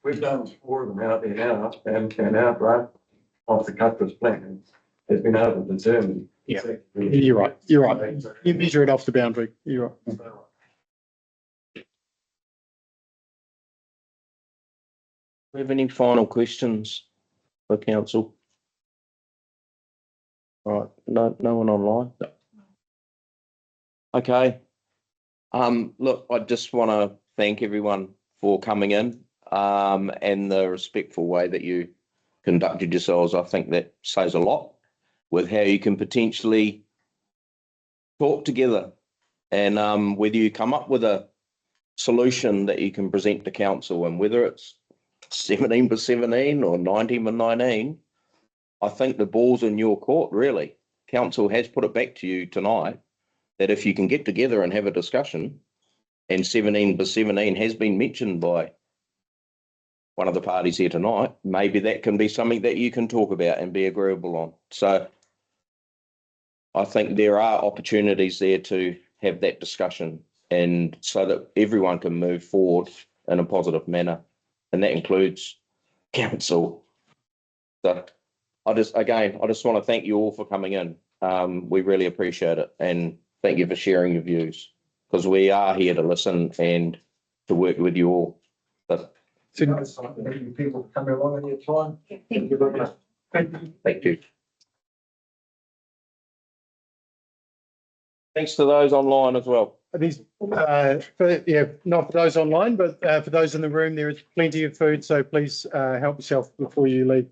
We've done 4 of them out there now, and our draft of the Cuthbert's plan has been able to determine.
Yeah, you're right. You measure it off the boundary. You're right.
Do we have any final questions for council? All right, no one online. Okay. Look, I just want to thank everyone for coming in and the respectful way that you conducted yourselves. I think that says a lot with how you can potentially talk together, and whether you come up with a solution that you can present to council, and whether it's 17 by 17 or 19 by 19, I think the ball's in your court, really. Council has put it back to you tonight that if you can get together and have a discussion, and 17/17 has been mentioned by one of the parties here tonight, maybe that can be something that you can talk about and be agreeable on. So I think there are opportunities there to have that discussion, and so that everyone can move forward in a positive manner. And that includes council. So I just want to thank you all for coming in. We really appreciate it. And thank you for sharing your views, because we are here to listen and to work with you all. But
People coming along in your time.
Thank you very much.
thank you. Thanks to those online as well.
These, not for those online, but for those in the room, there is plenty of food, so please help yourself before you leave.